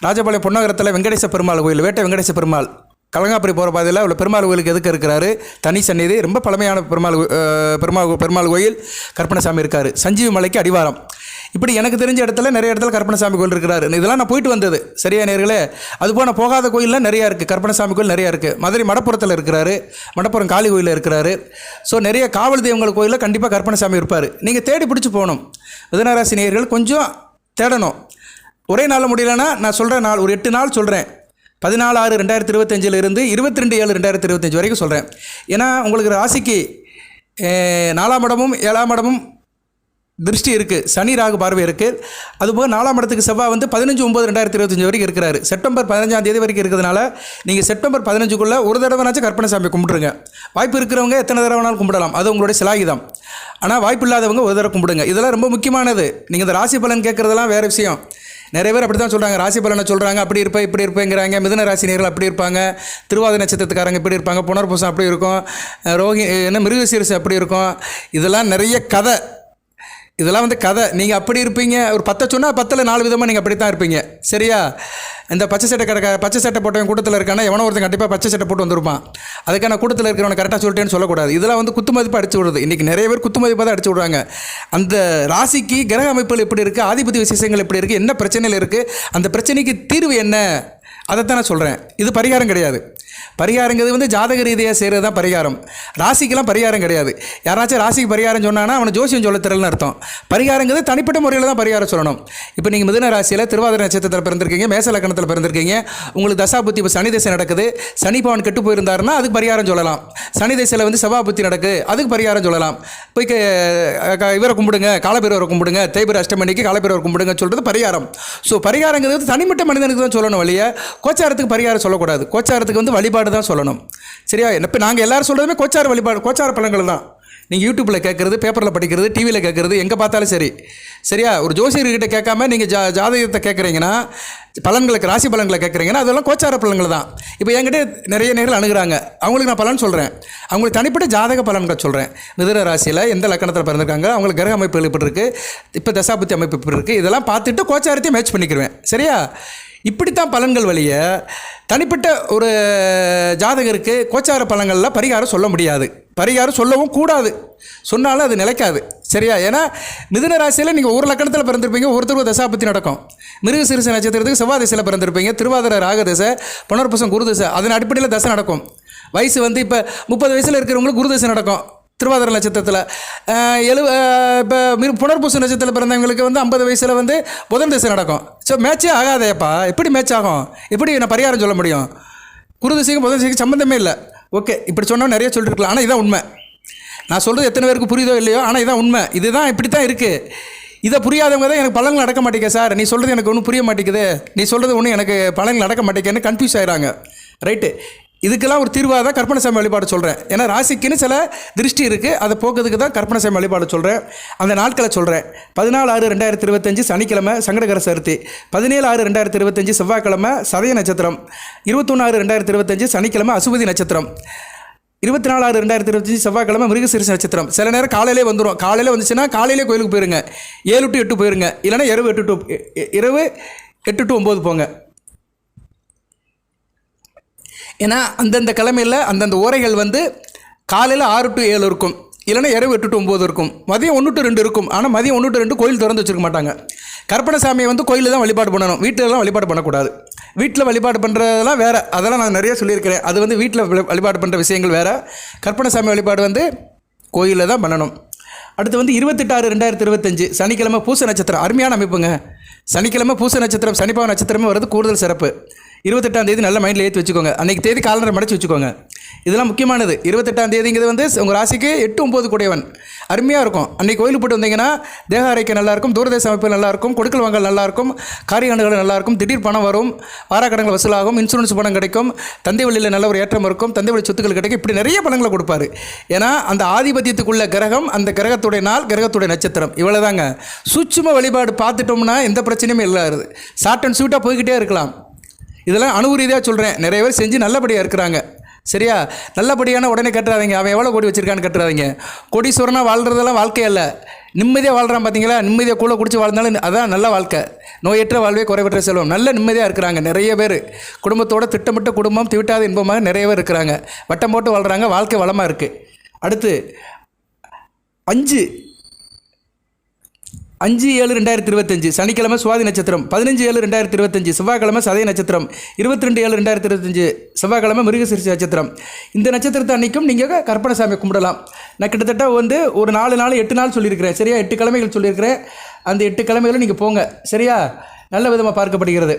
ராஜபாளையம் பொன்னகரத்தில் வெங்கடேச பெருமாள் கோயில், வேட்டை வெங்கடேச பெருமாள், கலங்காப்புரி போகிற பாதையில் உள்ள பெருமாள் கோயிலுக்கு எதுக்கு இருக்கிறாரு, தனி சந்நிதி, ரொம்ப பழமையான பெருமாள் கோயில் கற்பனசாமி இருக்கார். சஞ்சீவி மலைக்கு அடிவாரம். இப்படி எனக்கு தெரிஞ்ச இடத்துல நிறைய இடத்துல கற்பனசாமி கோயில் இருக்கிறாரு. இதெல்லாம் நான் போயிட்டு வந்தது. சரியா நேர்களே, அதுபோல் நான் போகாத கோயிலெலாம் நிறையா இருக்குது. கற்பனசாமி கோயில் நிறையா இருக்குது. மதுரை மடப்புறத்தில் இருக்கிறாரு, மடப்புறம் காளி கோயிலில் இருக்கிறாரு. ஸோ நிறைய காவல் தெய்வங்கள் கோயிலில் கண்டிப்பாக கற்பனசாமி இருப்பார். நீங்கள் தேடி பிடிச்சி போகணும். மிதுனராசி நேயர்கள் கொஞ்சம் தேடணும். ஒரே நாளில் முடியலைன்னா நான் சொல்கிறேன், ஒரு 8 நாள் சொல்கிறேன். 14/6/2025 22/7/2025 வரைக்கும் சொல்கிறேன். ஏன்னா உங்களுக்கு ராசிக்கு 4ஆம் இடமும் 7ஆம் இடமும் திருஷ்டி இருக்குது, சனி ராகு பார்வை இருக்குது. அதுபோக 4ஆம் இடத்துக்கு செவ்வாய் வந்து 15/9/2025 வரைக்கும் இருக்கிறாரு. செப்டம்பர் 15ஆம் தேதி வரைக்கும் இருக்கிறதுனால நீங்கள் செப்டம்பர் 15க்குள்ளே ஒரு தடவைனாச்சும் கற்பனசாமி கும்பிட்ருங்க. வாய்ப்பு இருக்கிறவங்க எத்தனை தடவை வேணாலும் கும்பிடலாம், அது உங்களுடைய சிலாகிதம். ஆனால் வாய்ப்பு இல்லாதவங்க ஒரு தடவை கும்பிடுங்க. இதெல்லாம் ரொம்ப முக்கியமானது. நீங்கள் இந்த ராசி பலன் கேட்குறதெல்லாம் வேறு விஷயம். நிறைய பேர் அப்படி தான் சொல்கிறாங்க, ராசி பலனை சொல்கிறாங்க, அப்படி இருப்பேன் இப்படி இருப்பேங்கிறாங்க. மிதுன ராசி நேர்கள் அப்படி இருப்பாங்க, திருவாதிரை நட்சத்திரத்துக்காரங்க இப்படி இருப்பாங்க, புனர்பூசம் அப்படி இருக்கும், மிருகசீரிசம் அப்படி இருக்கும். இதெல்லாம் நிறைய கதை. இதெல்லாம் வந்து கதை. நீங்கள் அப்படி இருப்பீங்க, ஒரு 10 சொன்னால் 10ல் 4 விதமாக நீங்கள் அப்படி தான் இருப்பீங்க. சரியா, இந்த பச்சை சட்டை போட்டவன் கூட்டத்தில் இருக்கானா எவனோ ஒருத்தன் கண்டிப்பாக பச்சை சட்டை போட்டு வந்துருப்பான். அதுக்கான கூட்டத்தில் இருக்கிறவனை கரெக்டாக சொல்லிட்டேன்னு சொல்லக்கூடாது. இதெல்லாம் வந்து குத்து மதிப்பாக அடிச்சு விடுறது. இன்றைக்கி நிறைய பேர் குத்து மதிப்பாக தான் அடிச்சு விடுறாங்க. அந்த ராசிக்கு கிரக அமைப்புகள் எப்படி இருக்குது, ஆதிபதி விசேஷங்கள் எப்படி இருக்குது, என்ன பிரச்சனையில் இருக்குது, அந்த பிரச்சனைக்கு தீர்வு என்ன, அதைத்தான் நான் சொல்கிறேன். இது பரிகாரம் கிடையாது. பரிகாரங்கிறது வந்து ஜாதக ரீதியாக செய்கிறது தான் பரிகாரம். ராசிக்கெல்லாம் பரிகாரம் கிடையாது. யாராச்சும் ராசிக்கு பரிகாரம் சொன்னான்னா அவனை ஜோசியம் சொல்ல தெரியலன்னு அர்த்தம். பரிகாரங்கிறது தனிப்பட்ட முறையில் தான் பரிகாரம் சொல்லணும். இப்போ நீங்கள் மிதுன ராசியில் திருவாதிரை நட்சத்திரத்தில் பிறந்திருக்கீங்க, மேச லக்கணத்தில் பிறந்திருக்கீங்க, உங்களுக்கு தசாபுத்தி இப்போ சனி திசை நடக்குது, சனி பவன் கெட்டு போயிருந்தாருன்னா அதுக்கு பரிகாரம் சொல்லலாம். சனி திசையில் வந்து செவ்வாய் புத்தி நடக்குது, அதுக்கு பரிகாரம் சொல்லலாம். போய் இவரை கும்பிடுங்க, காலபைரவரை கும்பிடுங்க, தேய்பிர அஷ்டமணிக்கு காலபைரவர் கும்பிடுங்க சொல்கிறது பரிகாரம். ஸோ பரிகாரங்கிறது தனிப்பட்ட மனிதனுக்கு தான் சொல்லணும், வழியை கோச்சாரத்துக்கு பரிகாரம் சொல்லக்கூடாது. கோச்சாரத்துக்கு வந்து வழிபாடு தான் சொல்லணும். சரியா, இப்போ நாங்கள் எல்லாரும் சொல்கிறதுமே கோச்சார வழிபாடு, கோச்சார பலன்கள் தான். நீங்கள் யூடியூப்பில் கேட்குறது, பேப்பரில் படிக்கிறது, டிவியில் கேட்குறது, எங்கே பார்த்தாலும் சரி. சரியா, ஒரு ஜோசியர்கிட்ட கேட்காம நீங்கள் ஜாதகத்தை கேட்குறீங்கன்னா, பலன்களுக்கு ராசி பலன்களை கேட்குறீங்கன்னா அதெல்லாம் கோச்சார பலன்கள் தான். இப்போ என்கிட்ட நிறைய நேர்கள் அணுகுறாங்க, அவங்களுக்கு நான் பலன் சொல்கிறேன், அவங்களுக்கு தனிப்பட்ட ஜாதக பலன்கள் சொல்கிறேன். மிதுன ராசியில் எந்த லக்கணத்தில் பிறந்திருக்காங்க, அவங்களுக்கு கிரக அமைப்பு எப்படி இருக்குது, இப்போ தசாபுத்தி அமைப்பு எப்படி இருக்குது, இதெல்லாம் பார்த்துட்டு கோச்சாரத்தையும் மேட்ச் பண்ணிக்கிடுவேன். சரியா, இப்படித்தான் பலன்கள் வழிய தனிப்பட்ட ஒரு ஜாதகருக்கு கோச்சார பலன்களில் பரிகாரம் சொல்ல முடியாது. பரிகாரம் சொல்லவும் கூடாது, சொன்னாலும் அது நிலைக்காது. சரியா? ஏன்னா மிதுன ராசியில் நீங்கள் ஒரு லக்கணத்தில் பிறந்திருப்பீங்க, ஒருத்தருக்கு தசாபத்தி நடக்கும். மிருக சீரிச நட்சத்திரத்துக்கு செவ்வாய் திசையில் பிறந்திருப்பீங்க, திருவாதிரை ராக தசை, புனர்பூசம் குரு தசை, அதன் அடிப்படையில் தசை நடக்கும். வயசு வந்து இப்போ 30 வயசில் இருக்கிறவங்களுக்கு குரு தசை நடக்கும் திருவாதிரை நட்சத்திரத்தில். இப்போ புனர்பூச நட்சத்திரத்தில் பிறந்தவங்களுக்கு வந்து 50 வயசில் வந்து புதன் திசை நடக்கும். ஸோ மேட்சே ஆகாதேப்பா, எப்படி மேட்ச் ஆகும்? எப்படி நான் பரிகாரம் சொல்ல முடியும்? குரு திசைக்கும் புதன் திசைக்கும் சம்மந்தமே இல்லை. ஓகே, இப்படி சொன்னால் நிறைய சொல்லிருக்கலாம், ஆனால் இதான் உண்மை. நான் சொல்கிறது எத்தனை பேருக்கு புரியுதோ இல்லையோ, ஆனால் இதான் உண்மை. இதுதான் இப்படி தான் இருக்குது. இதை புரியாதவங்க தான் எனக்கு பலன்கள் நடக்க மாட்டேங்க சார், நீ சொல்கிறது எனக்கு ஒன்றும் புரிய மாட்டேங்குது, நீ சொல்கிறது ஒன்றும் எனக்கு பலன்கள் நடக்க மாட்டேங்குன்னு கன்ஃபியூஸ் ஆகிறாங்க. ரைட்டு, இதுக்கெல்லாம் ஒரு தீர்வாக தான் கற்பனைசாமி வழிபாடு சொல்கிறேன். ஏன்னா ராசிக்குன்னு சில திருஷ்டி இருக்குது, அதை போக்குறதுக்கு தான் கற்பனைசாமி வழிபாடு சொல்கிறேன். அந்த நாட்களை சொல்கிறேன். 14/6/2025 சனிக்கிழமை சங்கடகர சதுர்த்தி, 17/6/2025 செவ்வாய்க்கிழமை சதய நட்சத்திரம், 21/6/2025 சனிக்கிழமை அசுபதி நட்சத்திரம், 24/6/2025 செவ்வாய்க்கிழமை மிருகசீரிஷ நட்சத்திரம். சில நேரம் காலையிலே வந்துடும். காலையில் வந்துச்சுன்னா காலையிலே கோயிலுக்கு போயிருங்க, 7 to 8 போயிருங்க, இல்லைனா இரவு 8 to 9 போங்க. ஏன்னா அந்தந்த கிழமையில் அந்தந்த ஓரைகள் வந்து காலையில் 6 to 7 இருக்கும், இல்லைனா இரவு 8 to 9 இருக்கும், மதியம் 1 to 2 இருக்கும். ஆனால் மதியம் 1 to 2 கோயில் திறந்து வச்சுருக்க மாட்டாங்க. கற்பனைசாமியை வந்து கோயிலில் தான் வழிபாடு பண்ணணும், வீட்டிலலாம் வழிபாடு பண்ணக்கூடாது. வீட்டில் வழிபாடு பண்ணுறதெல்லாம் வேறு, அதெல்லாம் நான் நிறைய சொல்லியிருக்கிறேன். அது வந்து வீட்டில் வழிபாடு பண்ணுற விஷயங்கள் வேறு, கற்பனைசாமி வழிபாடு வந்து கோயிலில் தான் பண்ணணும். அடுத்து வந்து 28/6/2025 சனிக்கிழமை பூச நட்சத்திரம். அருமையான அமைப்புங்க. சனிக்கிழமை பூச நட்சத்திரம், சனிப்பாவ நட்சத்திரமே வருது, கூடுதல் சிறப்பு. 28ஆம் தேதி நல்ல மைண்டில் ஏற்றி வச்சுக்கோங்க. அன்றைக்கி தேதி காலண்டரை மடிச்சு வச்சுக்கோங்க. இதெல்லாம் முக்கியமானது. 28ஆம் தேதிங்கிறது வந்து உங்கள் ராசிக்கு 8, 9 கூடையவன். அருமையாக இருக்கும். அன்றைக்கி கோயிலுக்கு போட்டு வந்தீங்கன்னா தேக ஆரோக்கியம் நல்லாயிருக்கும், தூரதேச அமைப்பு நல்லாயிருக்கும், கொடுக்கல் வாங்கல் நல்லாயிருக்கும், காரியங்கள் நல்லாயிருக்கும், திடீர் பணம் வரும், வாராக்கடன்கள் வசூலாகும், இன்சூரன்ஸ் பணம் கிடைக்கும், தந்தை வழியில் நல்ல ஒரு ஏற்றம் இருக்கும், தந்தை வழி சொத்துக்கள் கிடைக்கும். இப்படி நிறைய பணங்களை கொடுப்பாரு. ஏன்னா அந்த ஆதிபத்தியத்துக்குள்ள கிரகம், அந்த கிரகத்துடைய நாள், கிரகத்துடைய நட்சத்திரம், இவ்வளோ தாங்க. சூட்சும வழிபாடு பார்த்துட்டோம்னா எந்த பிரச்சனையுமே இல்லாது, ஷார்ட் அண்ட் ஸ்வீட்டாக போய்கிட்டே இருக்கலாம். இதெல்லாம் அனுபவரீதியாக சொல்கிறேன். நிறைய பேர் செஞ்சு நல்லபடியாக இருக்கிறாங்க. சரியா? நல்லபடியான உடனே கட்டுறாதீங்க, அவன் எவ்வளோ கோடி வச்சுருக்கான்னு கட்டுறாதீங்க. கோடீஸ்வரனாக வாழ்கிறதெல்லாம் வாழ்க்கை அல்ல, நிம்மதியாக வாழ்கிறான். பார்த்தீங்களா? நிம்மதியாக கூட குடிச்சு வாழ்ந்தாலும் அதான் நல்ல வாழ்க்கை. நோயற்ற வாழ்வே குறைவற்ற செல்வம். நல்ல நிம்மதியாக இருக்கிறாங்க நிறைய பேர். குடும்பத்தோட திட்டமிட்ட குடும்பம் திவிட்டாத இன்பமாக நிறைய பேர் இருக்கிறாங்க. வட்டம் போட்டு வாழ்கிறாங்க, வாழ்க்கை வளமாக இருக்குது. அடுத்து 5/7/2025 சனிக்கிழமை சுவாதி நட்சத்திரம், 15/7/2025 செவ்வாய்க்கிழமை சதய நட்சத்திரம், 22/7/2025 செவ்வாய்க்கிழமை மிருகசீரிஷ நட்சத்திரம். இந்த நட்சத்திரத்தை அன்றைக்கும் நீங்கள் கற்பனைசாமியை கும்பிடலாம். நான் கிட்டத்தட்ட வந்து ஒரு 4 நாள் 8 நாள் சொல்லியிருக்கிறேன். சரியா? 8 கிழமைகள் சொல்லியிருக்கிறேன். அந்த 8 கிழமைகளும் நீங்கள் போங்க. சரியா? நல்ல விதமாக பார்க்கப்படுகிறது.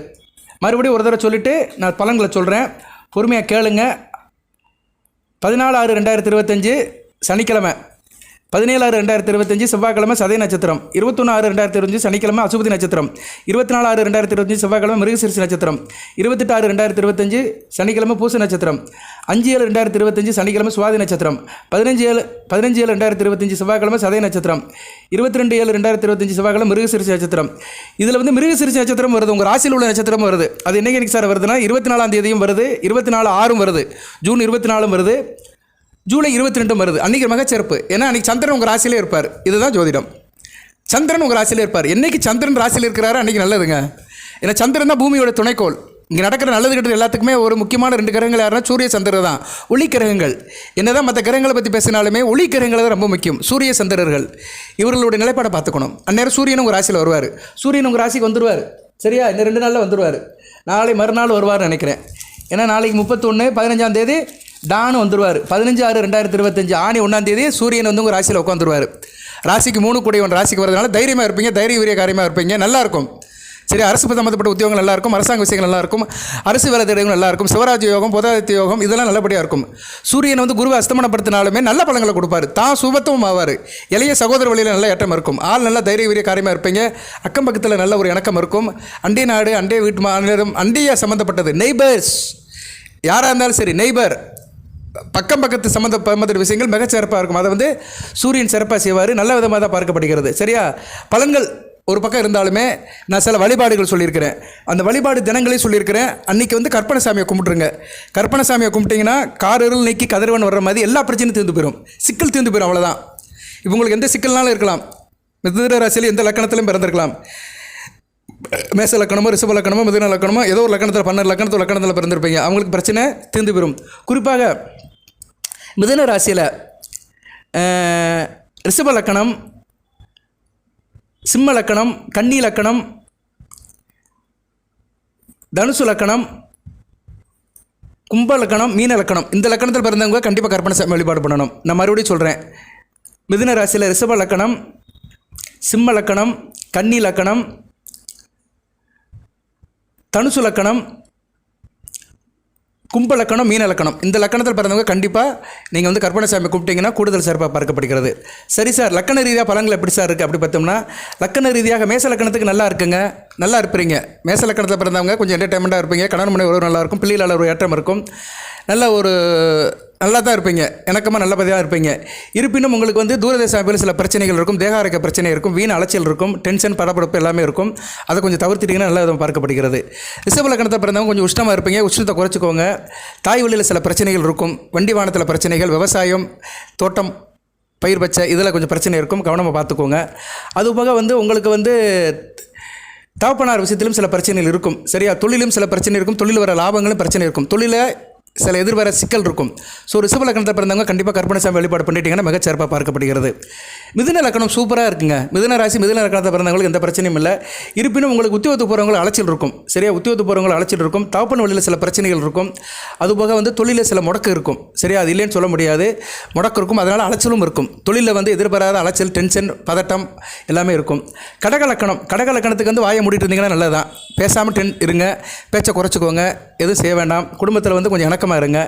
மறுபடியும் ஒரு தடவை சொல்லிவிட்டு நான் பலன்களை சொல்கிறேன், பொறுமையாக கேளுங்க. 14/6/2025 சனிக்கிழமை, 17/6/2025 செவ்வாய்க்கிழமை சதய நட்சத்திரம், 21/6/2025 சனிக்கிழமை அசுபதி நட்சத்திரம், 24/6/2025 செவ்வாய்க்கிழமை மிருகசீரிஷ நட்சத்திரம், 28/6/2025 சனிக்கிழமை பூச நட்சத்திரம், 5/7/2025 சனிக்கிழமை சுவாதி நட்சத்திரம், 15/7/2025 செவ்வாய்க்கிழமை சதய நட்சத்திரம், 22/7/2025 செவ்வாய்க்கிழமை மிருகசீரிஷ நட்சத்திரம். இதில் வந்து மிருகசீரிஷ நட்சத்திரம் வருது, உங்கள் ராசியில் உள்ள நட்சத்திரம் வருது. அது என்னைக்கு சார் வருதுன்னா 24ஆம் தேதியும் வருது, 24/6 வருது, ஜூன் 24 வருது, ஜூலை 22 வருது. அன்றைக்கி மிகச்சிறப்பு. ஏன்னா அன்றைக்கி சந்திரன் உங்கள் ராசியிலே இருப்பார். இதுதான் ஜோதிடம். சந்திரன் உங்கள் ராசியிலே இருப்பார். என்றைக்கு சந்திரன் ராசியில் இருக்கிறாரு அன்றைக்கி நல்லதுங்க. ஏன்னா சந்திரன் தான் பூமியோட துணைக்கோள். இங்கே நடக்கிற நல்லது கெட்டது எல்லாத்துக்குமே ஒரு முக்கியமான 2 கிரகங்கள் யாருன்னா சூரிய சந்திரர் தான். ஒளி கிரகங்கள். என்ன தான் மற்ற கிரகங்களை பற்றி பேசினாலுமே ஒளி கிரகங்கள் தான் ரொம்ப முக்கியம். சூரிய சந்திரர்கள் இவர்களுடைய நிலைப்பாடை பார்த்துக்கணும். அந்நேரம் சூரியன் உங்கள் ராசியில் வருவார். சூரியன் உங்கள் ராசிக்கு வந்துடுவார். சரியா? இன்னும் 2 நாளில் வந்துடுவார். நாளை மறுநாள் வருவார்னு நினைக்கிறேன். ஏன்னா நாளைக்கு 31 15ஆம் தேதி டானு வந்துடுவார். 15/6/2025 ஆணி 1ஆம் தேதி சூரியன் வந்து உங்கள் ராசியில் உட்காந்துருவார். ராசிக்கு 3 கூடியவன் ராசிக்கு வரதுனால தைரியமாக இருப்பீங்க, தைரிய வீரிய காரியமாக இருப்பீங்க, நல்லாயிருக்கும். சரி, அரசு சம்மந்தப்பட்ட உத்தியோகங்கள் நல்லாயிருக்கும், அரசாங்க விஷயங்கள் நல்லாயிருக்கும், அரசு வேலை தேடங்கள் நல்லாயிருக்கும், சிவராஜ் யோகம், பொதாதித்ய யோகம் இதெல்லாம் நல்லபடியாக இருக்கும். சூரியன் வந்து குருவை அஸ்தமனப்படுத்தினாலுமே நல்ல பலங்களை கொடுப்பார். தான் சுபத்துவம் ஆவார். இளைய சகோதர வழியில் நல்ல ஏற்றம் இருக்கும். ஆள் நல்லா தைரிய வீரிய காரியமாக இருப்பீங்க. அக்கம் பக்கத்தில் நல்ல ஒரு இணக்கம் இருக்கும். அண்டை நாடு, அண்டை வீட்டு மாநிலம், அண்டைய சம்மந்தப்பட்டது நெய்பர்ஸ் யாராக இருந்தாலும் சரி, நெய்பர் பக்கம் பக்கத்து சம்மந்தப்பட்ட விஷயங்கள் மிகச்சிறப்பாக இருக்கும். அதை வந்து சூரியன் சிறப்பாக செய்வார். நல்ல விதமாக தான் பார்க்கப்படுகிறது. சரியா? பலன்கள் ஒரு பக்கம் இருந்தாலுமே நான் சில வழிபாடுகள் சொல்லியிருக்கிறேன். அந்த வழிபாடு தினங்களையும் சொல்லியிருக்கிறேன். அன்றைக்கி வந்து கற்பனைசாமியை கும்பிட்ருங்க. கற்பனைசாமியை கும்பிட்டிங்கன்னா காரிருள் நீக்கி கதிரவன் வர்ற மாதிரி எல்லா பிரச்சனையும் தீர்ந்து போயிடும். சிக்கல் தீர்ந்து போயிடும். அவ்வளோதான். இப்போ உங்களுக்கு எந்த சிக்கல்னாலும் இருக்கலாம். மிதுன ராசியில் எந்த லக்கணத்திலும் பிறந்திருக்கலாம். மேச லக்கணமோ, ரிஷப லக்கணமோ, மிதுன லக்கணமோ, ஏதோ ஒரு லக்கணத்தில் 12 லக்கணத்தில் பிறந்திருப்பீங்க. அவங்களுக்கு பிரச்சனை தீர்ந்து போயிடும். குறிப்பாக மிதுன ராசியில் ரிஷப லக்கணம், சிம்ம லக்கணம், கன்னி லக்கணம், தனுசு லக்கணம், கும்ப லக்கணம், மீன லக்கணம், இந்த லக்கணத்தில் பிறந்தவங்க கண்டிப்பாக கற்பனை வழிபாடு பண்ணணும். நான் மறுபடியும் சொல்கிறேன். மிதுன ராசியில் ரிஷப லக்கணம், சிம்ம லக்கணம், கன்னி லக்கணம், தனுசு லக்கணம், கும்ப லக்கணம், மீன லக்கணம், இந்த லக்கணத்தில் பிறந்தவங்க கண்டிப்பாக நீங்கள் வந்து கற்பனை சாமி கூப்பிட்டீங்கன்னா கூடுதல் சிறப்பாக பார்க்கப்படுகிறது. சரி சார், லக்கண ரீதியாக பலன்கள் எப்படி சார் இருக்குது அப்படி பார்த்தோம்னா, லக்கண ரீதியாக மேச லக்கணத்துக்கு நல்லா இருக்குங்க, நல்லா இருப்பீங்க. மேச லக்கணத்தில் பிறந்தவங்க கொஞ்சம் என்டர்டைன்மெண்ட்டாக இருப்பீங்க, கணவன் மனைவி உறவு நல்லா இருக்கும், பிள்ளைகளால் ஒரு ஏற்றம் இருக்கும், நல்லா தான் இருப்பீங்க, இணக்கமாக நல்லபடியாக இருப்பீங்க. இருப்பினும் உங்களுக்கு வந்து தூரதேச அமைப்பில் சில பிரச்சனைகள் இருக்கும், தேக ஆரோக்கிய பிரச்சனை இருக்கும், வீண் அலைச்சல் இருக்கும், டென்ஷன் படபடப்பு எல்லாமே இருக்கும். அதை கொஞ்சம் தவிர்த்திட்டிங்கன்னா நல்ல விதமாக பார்க்கப்படுகிறது. ரிஷப லக்கணத்தை பிறந்தவங்க கொஞ்சம் உஷ்ணமாக இருப்பீங்க, உஷ்ணத்தை குறைச்சிக்கோங்க. தாய் வழியில் சில பிரச்சனைகள் இருக்கும், வண்டி வாகனத்தில் பிரச்சனைகள், விவசாயம், தோட்டம், பயிர் பச்சை இதில் கொஞ்சம் பிரச்சனை இருக்கும், கவனமாக பார்த்துக்கோங்க. அதுபோக வந்து உங்களுக்கு வந்து தகப்பனார் விஷயத்திலும் சில பிரச்சனைகள் இருக்கும். சரியா, தொழிலும் சில பிரச்சனை இருக்கும், தொழில் வர லாபங்களும் பிரச்சனை இருக்கும், தொழிலை சில எதிர்வர சிக்கல் இருக்கும். ஸோ ரிஷப லக்கணத்தை பிறந்தவங்க கண்டிப்பாக கற்பனை சாமி வழிபாடு பண்ணிட்டீங்கன்னா மிகச்சிறப்பாக பார்க்கப்படுகிறது. மிதுன லக்கணம் சூப்பராக இருக்குங்க. மிதுன ராசி மிதுன லக்கணத்தை பிறந்தவங்களுக்கு எந்த பிரச்சனையும் இல்லை. இருப்பினும் உங்களுக்கு உத்தியோகத்துக்கு போகிறவங்களுக்கு அலைச்சல் இருக்கும். சரியா, உத்தியோகத்துக்கு போகிறவங்களுக்கு அலைச்சல் இருக்கும், தகப்பன் வழியில் சில பிரச்சனைகள் இருக்கும், அதுபோக வந்து தொழிலில் சில முடக்கு இருக்கும். சரியா, அது இல்லைன்னு சொல்ல முடியாது, முடக்கு இருக்கும், அதனால் அலைச்சலும் இருக்கும். தொழிலில் வந்து எதிர்பாராத அலைச்சல், டென்ஷன், பதட்டம் எல்லாமே இருக்கும். கடக லக்கணம், கடக லக்கணத்துக்கு வந்து வாயை மூடிட்டு இருந்தீங்கன்னா நல்லதான், பேசாமல் இருங்க, பேச்சை குறைச்சிக்கோங்க, எதுவும் செய்ய வேண்டாம், குடும்பத்தில் வந்து கொஞ்சம் இணக்கமாக இருங்க.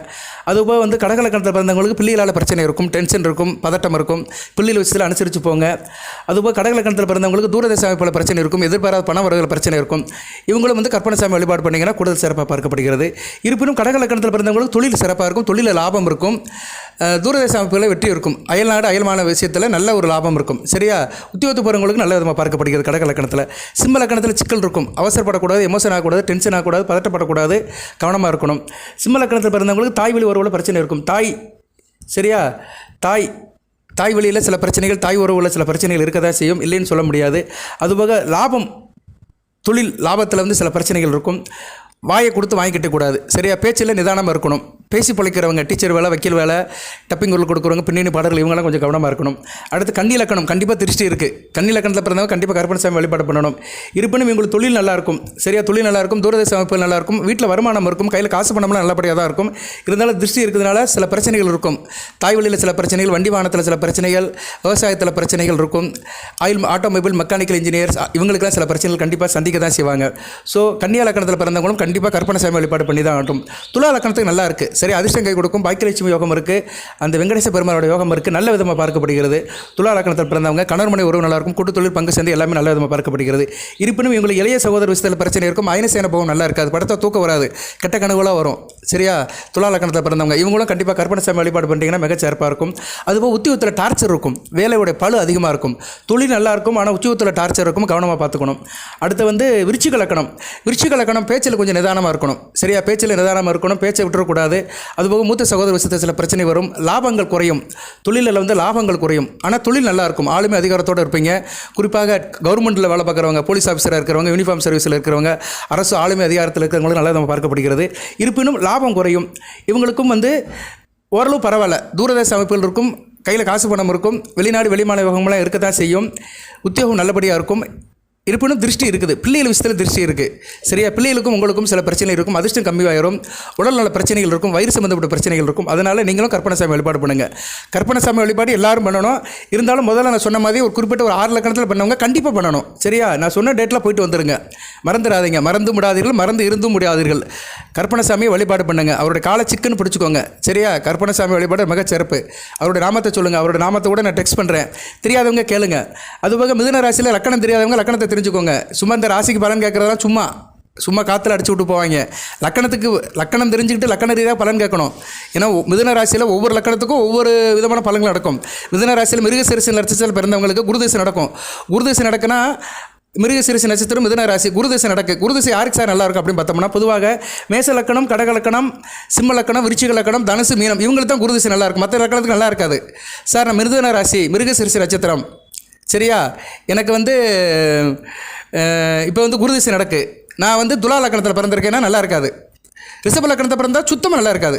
அதுபோக வந்து கடக லக்கணத்தில் பிறந்தவங்களுக்கு பிள்ளைகளால் பிரச்சனை இருக்கும், டென்ஷன் இருக்கும், பதட்டம் இருக்கும், பிள்ளைகள் விஷயத்தில் அனுசரித்து போங்க. அதுபோக கடக லக்கணத்தில் பிறந்தவங்களுக்கு தூரதேச அமைப்பில் பிரச்சனை இருக்கும், எதிர்பாராத பண வரவுகள் பிரச்சனை இருக்கும். இவங்களும் வந்து கற்பனை சாமி வழிபாடு பண்ணிங்கன்னா கூடுதல் சிறப்பாக பார்க்கப்படுகிறது. இருப்பினும் கடக லக்கணத்தில் பிறந்தவங்களுக்கு தொழில் சிறப்பாக இருக்கும், தொழிலில் லாபம் இருக்கும், தூரதேச அமைப்புகளில் வெற்றி இருக்கும், அயல்நாடு அயல்மான விஷயத்தில் நல்ல ஒரு லாபம் இருக்கும். சரியா, உத்தியோகத்து போகிறவங்களுக்கு நல்ல விதமாக பார்க்கப்படுகிறது. கடக லக்கணத்தில் சிம்ம லக்கணத்தில் சிக்கல் இருக்கும், அவசரப்படக்கூடாது, எமோஷன் ஆகக்கூடாது, டென்ஷன் ஆகக்கூடாது, பதட்டப்படக்கூடாது, கவனமாக இருக்கணும். சிம்ம லக்கணத்தில் பிறந்தவங்களுக்கு தாய் வழி உறவுல பிரச்சனை இருக்கும். சரியா, தாய் வழியில் சில பிரச்சனைகள், தாய் உறவுகளில் சில பிரச்சனைகள் இருக்க தான் செய்யும், இல்லைன்னு சொல்ல முடியாது. அதுபோக லாபம், தொழில் லாபத்தில் வந்து சில பிரச்சனைகள் இருக்கும். வாயை கொடுத்து வாங்கிக்கிட்டக்கூடாது. சரியா, பேச்சில் நிதானமாக இருக்கணும். பேசி பழிக்கிறவங்க, டீச்சர் வேலை, வக்கீல் வேலை, டப்பிங் குரல் கொடுக்குறவங்க, பின்னணி பாடல்கள், இவங்களாம் கொஞ்சம் கவனமாக இருக்கணும். அடுத்து கன்னி லக்கணம், கண்டிப்பாக திருஷ்டி இருக்குது. கன்னி லக்கணத்தில் பிறந்தவங்க கண்டிப்பாக கற்பனை சாமி வழிபாடு பண்ணணும். இருப்பினும் இவங்களுக்கு தொழில் நல்லாயிருக்கும். சரியா, தொழில் நல்லாயிருக்கும், தூரதேச அமைப்புகள் நல்லாயிருக்கும், வீட்டில் வருமானம் இருக்கும், கையில் காசு பணம்லாம் நல்லபடியாக தான் இருக்கும். இருந்தாலும் திருஷ்டி இருக்கிறதுனால சில பிரச்சனைகள் இருக்கும். தாய் வழியில் சில பிரச்சனைகள், வண்டி வாகனத்தில் சில பிரச்சனைகள், விவசாயத்தில் பிரச்சனைகள் இருக்கும், ஆட்டோமொபைல் மெக்கானிக்கல் இன்ஜினியர்ஸ் இவங்களுக்குலாம் சில பிரச்சனைகள் கண்டிப்பாக சந்திக்க தான் செய்வாங்க. ஸோ கன்னியா லக்கணத்தில் பிறந்தவங்களும் கண்டிப்பாக கற்பனை சாமி வழிபாடு பண்ணி தான் ஆகட்டும். துலா லக்கணத்துக்கு நல்லா இருக்குது. சரி, அதிர்ஷ்டம் கை கொடுக்கும், பாக்கியலட்சுமி யோகம் இருக்குது, அந்த வெங்கடேச பெருமாளோட யோகம் இருக்குது, நல்ல விதமாக பார்க்கப்படுகிறது. துலா லக்கணத்தில் பிறந்தவங்க கணவன் மனைவி உறவு நல்லா இருக்கும், கூட்டு தொழில் பங்கு சேர்ந்து எல்லாமே நல்ல விதமாக பார்க்கப்படுகிறது. இருப்பினும் இவங்களுக்கு இளைய சகோதர விஷயத்தில் பிரச்சனை இருக்கும், அயனசேன போகம் நல்லா இருக்காது, படத்தை தூக்கம் வராது, கெட்ட கனவுகளாக வரும். சரியா, துலா லக்கணத்தில் பிறந்தவங்க இவங்களும் கண்டிப்பாக கற்பனை சாமி வழிபாடு பண்ணிட்டீங்கன்னா மிகச்சிறப்பாக இருக்கும். அதுபோல் உத்தியோகத்தில் டார்ச்சர் இருக்கும், வேலையோட பளு அதிகமாக இருக்கும், தொழில் நல்லா இருக்கும், ஆனால் உத்தியோகத்தில் டார்ச்சர் இருக்கும், கவனமாக பார்த்துக்கணும். அடுத்து வந்து விருச்சிக லக்கணம். விருச்சிக லக்கணம் பேச்சில் கொஞ்சம் நிதானமாக இருக்கணும். சரியா, பேச்சில் நிதானமாக இருக்கணும், பேச்சை விட்டுறக்கூடாது. அதுபோக மூத்த சகோதர விஷயத்தில் சில பிரச்சனை வரும், லாபங்கள் குறையும், தொழிலில் வந்து லாபங்கள் குறையும், ஆனால் தொழில் நல்லா இருக்கும், ஆளுமை அதிகாரத்தோடு இருப்பீங்க. குறிப்பாக கவர்மெண்ட்டில் வேலை பார்க்குறவங்க, போலீஸ் ஆஃபீஸராக இருக்கிறவங்க, யூனிஃபார்ம் சர்வீஸில் இருக்கிறவங்க, அரசு ஆளுமை அதிகாரத்தில் இருக்கிறவங்களும் நல்லா நம்ம பார்க்கப்படுகிறது. இருப்பினும் லாபம் குறையும். இவங்களுக்கும் வந்து ஓரளவு பரவாயில்ல, தூரதேச அமைப்புகள் இருக்கும், கையில் காசு பணம் இருக்கும், வெளிநாடு வெளிமாநில யோகங்கள்லாம் இருக்க தான் செய்யும், உத்தியோகம் நல்லபடியாக இருக்கும். இருப்பினும் திருஷ்டி இருக்குது, பிள்ளைகள் விஷயத்தில் திருஷ்டி இருக்குது. சரியா, பிள்ளைகளுக்கும் உங்களுக்கும் சில பிரச்சனை இருக்கும், அதிர்ஷ்டம் கம்மியாயிரும், உடல் நல பிரச்சனைகள் இருக்கும், வயிறு சம்மந்தப்பட்ட பிரச்சனைகள் இருக்கும். அதனால் நீங்களும் கற்பனை சாமி வழிபாடு பண்ணுங்கள். கற்பனை சாமி வழிபாடு எல்லாரும் பண்ணணும். இருந்தாலும் முதல்ல நான் சொன்ன மாதிரி ஒரு குறிப்பிட்ட ஒரு 6 லக்கணத்தில் பண்ணவங்க கண்டிப்பாக பண்ணணும். சரியா, நான் சொன்ன டேட்டில் போயிட்டு வந்துடுங்க, மறந்துடாதீங்க, மறந்து விடாதீர்கள், மறந்து இருந்தும் முடியாதீர்கள். கற்பனை சாமியை வழிபாடு பண்ணுங்கள், அவருடைய காலை சிக்குன்னு பிடிச்சிக்கோங்க. சரியா, கற்பனை சாமி வழிபாடு மிக சிறப்பு. அவருடைய நாமத்தை சொல்லுங்கள், அவருடைய நாமத்தை கூட நான் டெக்ஸ்ட் பண்ணுறேன், தெரியாதவங்க கேளுங்க. அதுபோக மிதுன ராசியில் லக்கணம் தெரியாதவங்க லக்கணத்தை தெரிஞ்சுக்கோங்க. சும்மா இந்த ராசிக்கு பலன் கேட்குறதெல்லாம் சும்மா காற்றுல அடிச்சு விட்டு போவாங்க. லக்கணம் தெரிஞ்சுக்கிட்டு லக்கண ரீதியாக பலன் கேட்கணும். ஏன்னா மிதுன ராசியில் ஒவ்வொரு லக்கணத்துக்கும் ஒவ்வொரு விதமான பலன்கள் நடக்கும். மிதுன ராசியில் மிருகசீரிஷ நட்சத்திரத்தில் பிறந்தவங்களுக்கு குருதசை நடக்கும். குருதசை நடக்குன்னா மிருகசீரிஷ நட்சத்திரம் மிதுன ராசி, குருதசை நடக்கு. குருதசை யாருக்கு சார் நல்லா இருக்கும் அப்படின்னு பார்த்தோம்னா, பொதுவாக மேச லக்கணம், கடக லக்கணம், சிம்ம லக்கணம், விருச்சிக லக்கணம், தனுசு, மீனம் இவங்களுக்கு தான் குருதசை நல்லா இருக்கும், மற்ற லக்கணத்துக்கு நல்லா இருக்காது. சார் நான் மிருதுன ராசி, மிருகசீரிஷ நட்சத்திரம். சரியா, எனக்கு வந்து இப்போ வந்து குருதிசை நடக்கு, நான் வந்து துலா லக்கணத்தில் பிறந்திருக்கேன்னா நல்லா இருக்காது. ரிஷப லக்கணத்தை பிறந்தால் சுத்தமாக நல்லா இருக்காது.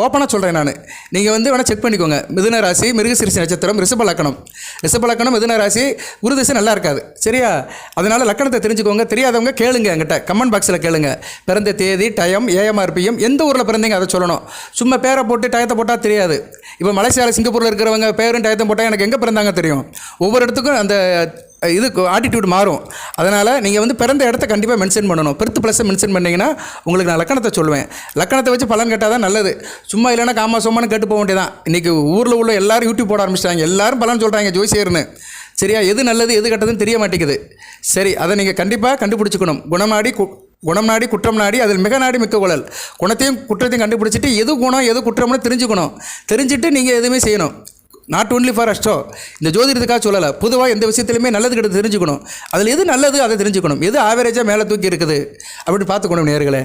ஓப்பனாக சொல்கிறேன் நான். நீங்கள் வந்து வேணால் செக் பண்ணிக்கோங்க. மிதுன ராசி, மிருகசீரிஷ நட்சத்திரம், ரிஷப லக்கணம். மிதுன ராசி, குரு திசை நல்லா இருக்காது. சரியா? அதனால் லக்கணத்தை தெரிஞ்சுக்கோங்க. தெரியாதவங்க கேளுங்க, என்கிட்ட கமெண்ட் பாக்ஸில் கேளுங்க. பிறந்த தேதி, டைம், ஏஎம்ஆர்பிஎம், எந்த ஊரில் பிறந்தீங்க அதை சொல்லணும். சும்மா பேரை போட்டு டயத்தை போட்டால் தெரியாது. இப்போ மலேசியாவில், சிங்கப்பூரில் இருக்கிறவங்க பேரும் டயத்தை போட்டால் எனக்கு எங்கே பிறந்தாங்க தெரியும். ஒவ்வொரு இடத்துக்கும் அந்த இது ஆட்டிடியூட் மாறும். அதனால் நீங்கள் வந்து பிறந்த இடத்த கண்டிப்பாக மென்ஷன் பண்ணணும். பெர்த் ப்ளஸ்ஸை மென்ஷன் பண்ணிங்கன்னா உங்களுக்கு நான் லக்கணத்தை சொல்லுவேன். லக்கணத்தை வச்சு பலன் கேட்டால் தான் நல்லது. சும்மா இல்லைனா காமா சோமானு கேட்டு போக வேண்டியதான். இன்றைக்கி ஊரில் உள்ள எல்லாரும் யூடியூப் போட ஆரம்பிச்சிட்டாங்க. எல்லாரும் பலன் சொல்கிறாங்க ஜோசியர்னு. சரியா? எது நல்லது எது கெட்டதுன்னு தெரிய மாட்டேங்குது. சரி, அதை நீங்கள் கண்டிப்பாக கண்டுபிடிச்சிக்கணும். குணம் நாடி குற்றம் நாடி அதில் மிக நாடி மிக்க குழல். குணத்தையும் குற்றத்தையும் கண்டுபிடிச்சிட்டு எது குணம் எது குற்றம்னு தெரிஞ்சுட்டு நீங்கள் எதுவுமே செய்யணும். நாட் ஒன்லி ஃபார் அஸ்ட்ரோ, இந்த ஜோதிடத்துக்காக சொல்லலை, பொதுவாக எந்த விஷயத்துலையுமே நல்லது கெட்டது தெரிஞ்சுக்கணும். அதில் எது நல்லது அதை தெரிஞ்சுக்கணும். எது ஆவரேஜாக மேலே தூக்கி இருக்குது அப்படின்னு பார்த்துக்கணும் நேர்களே.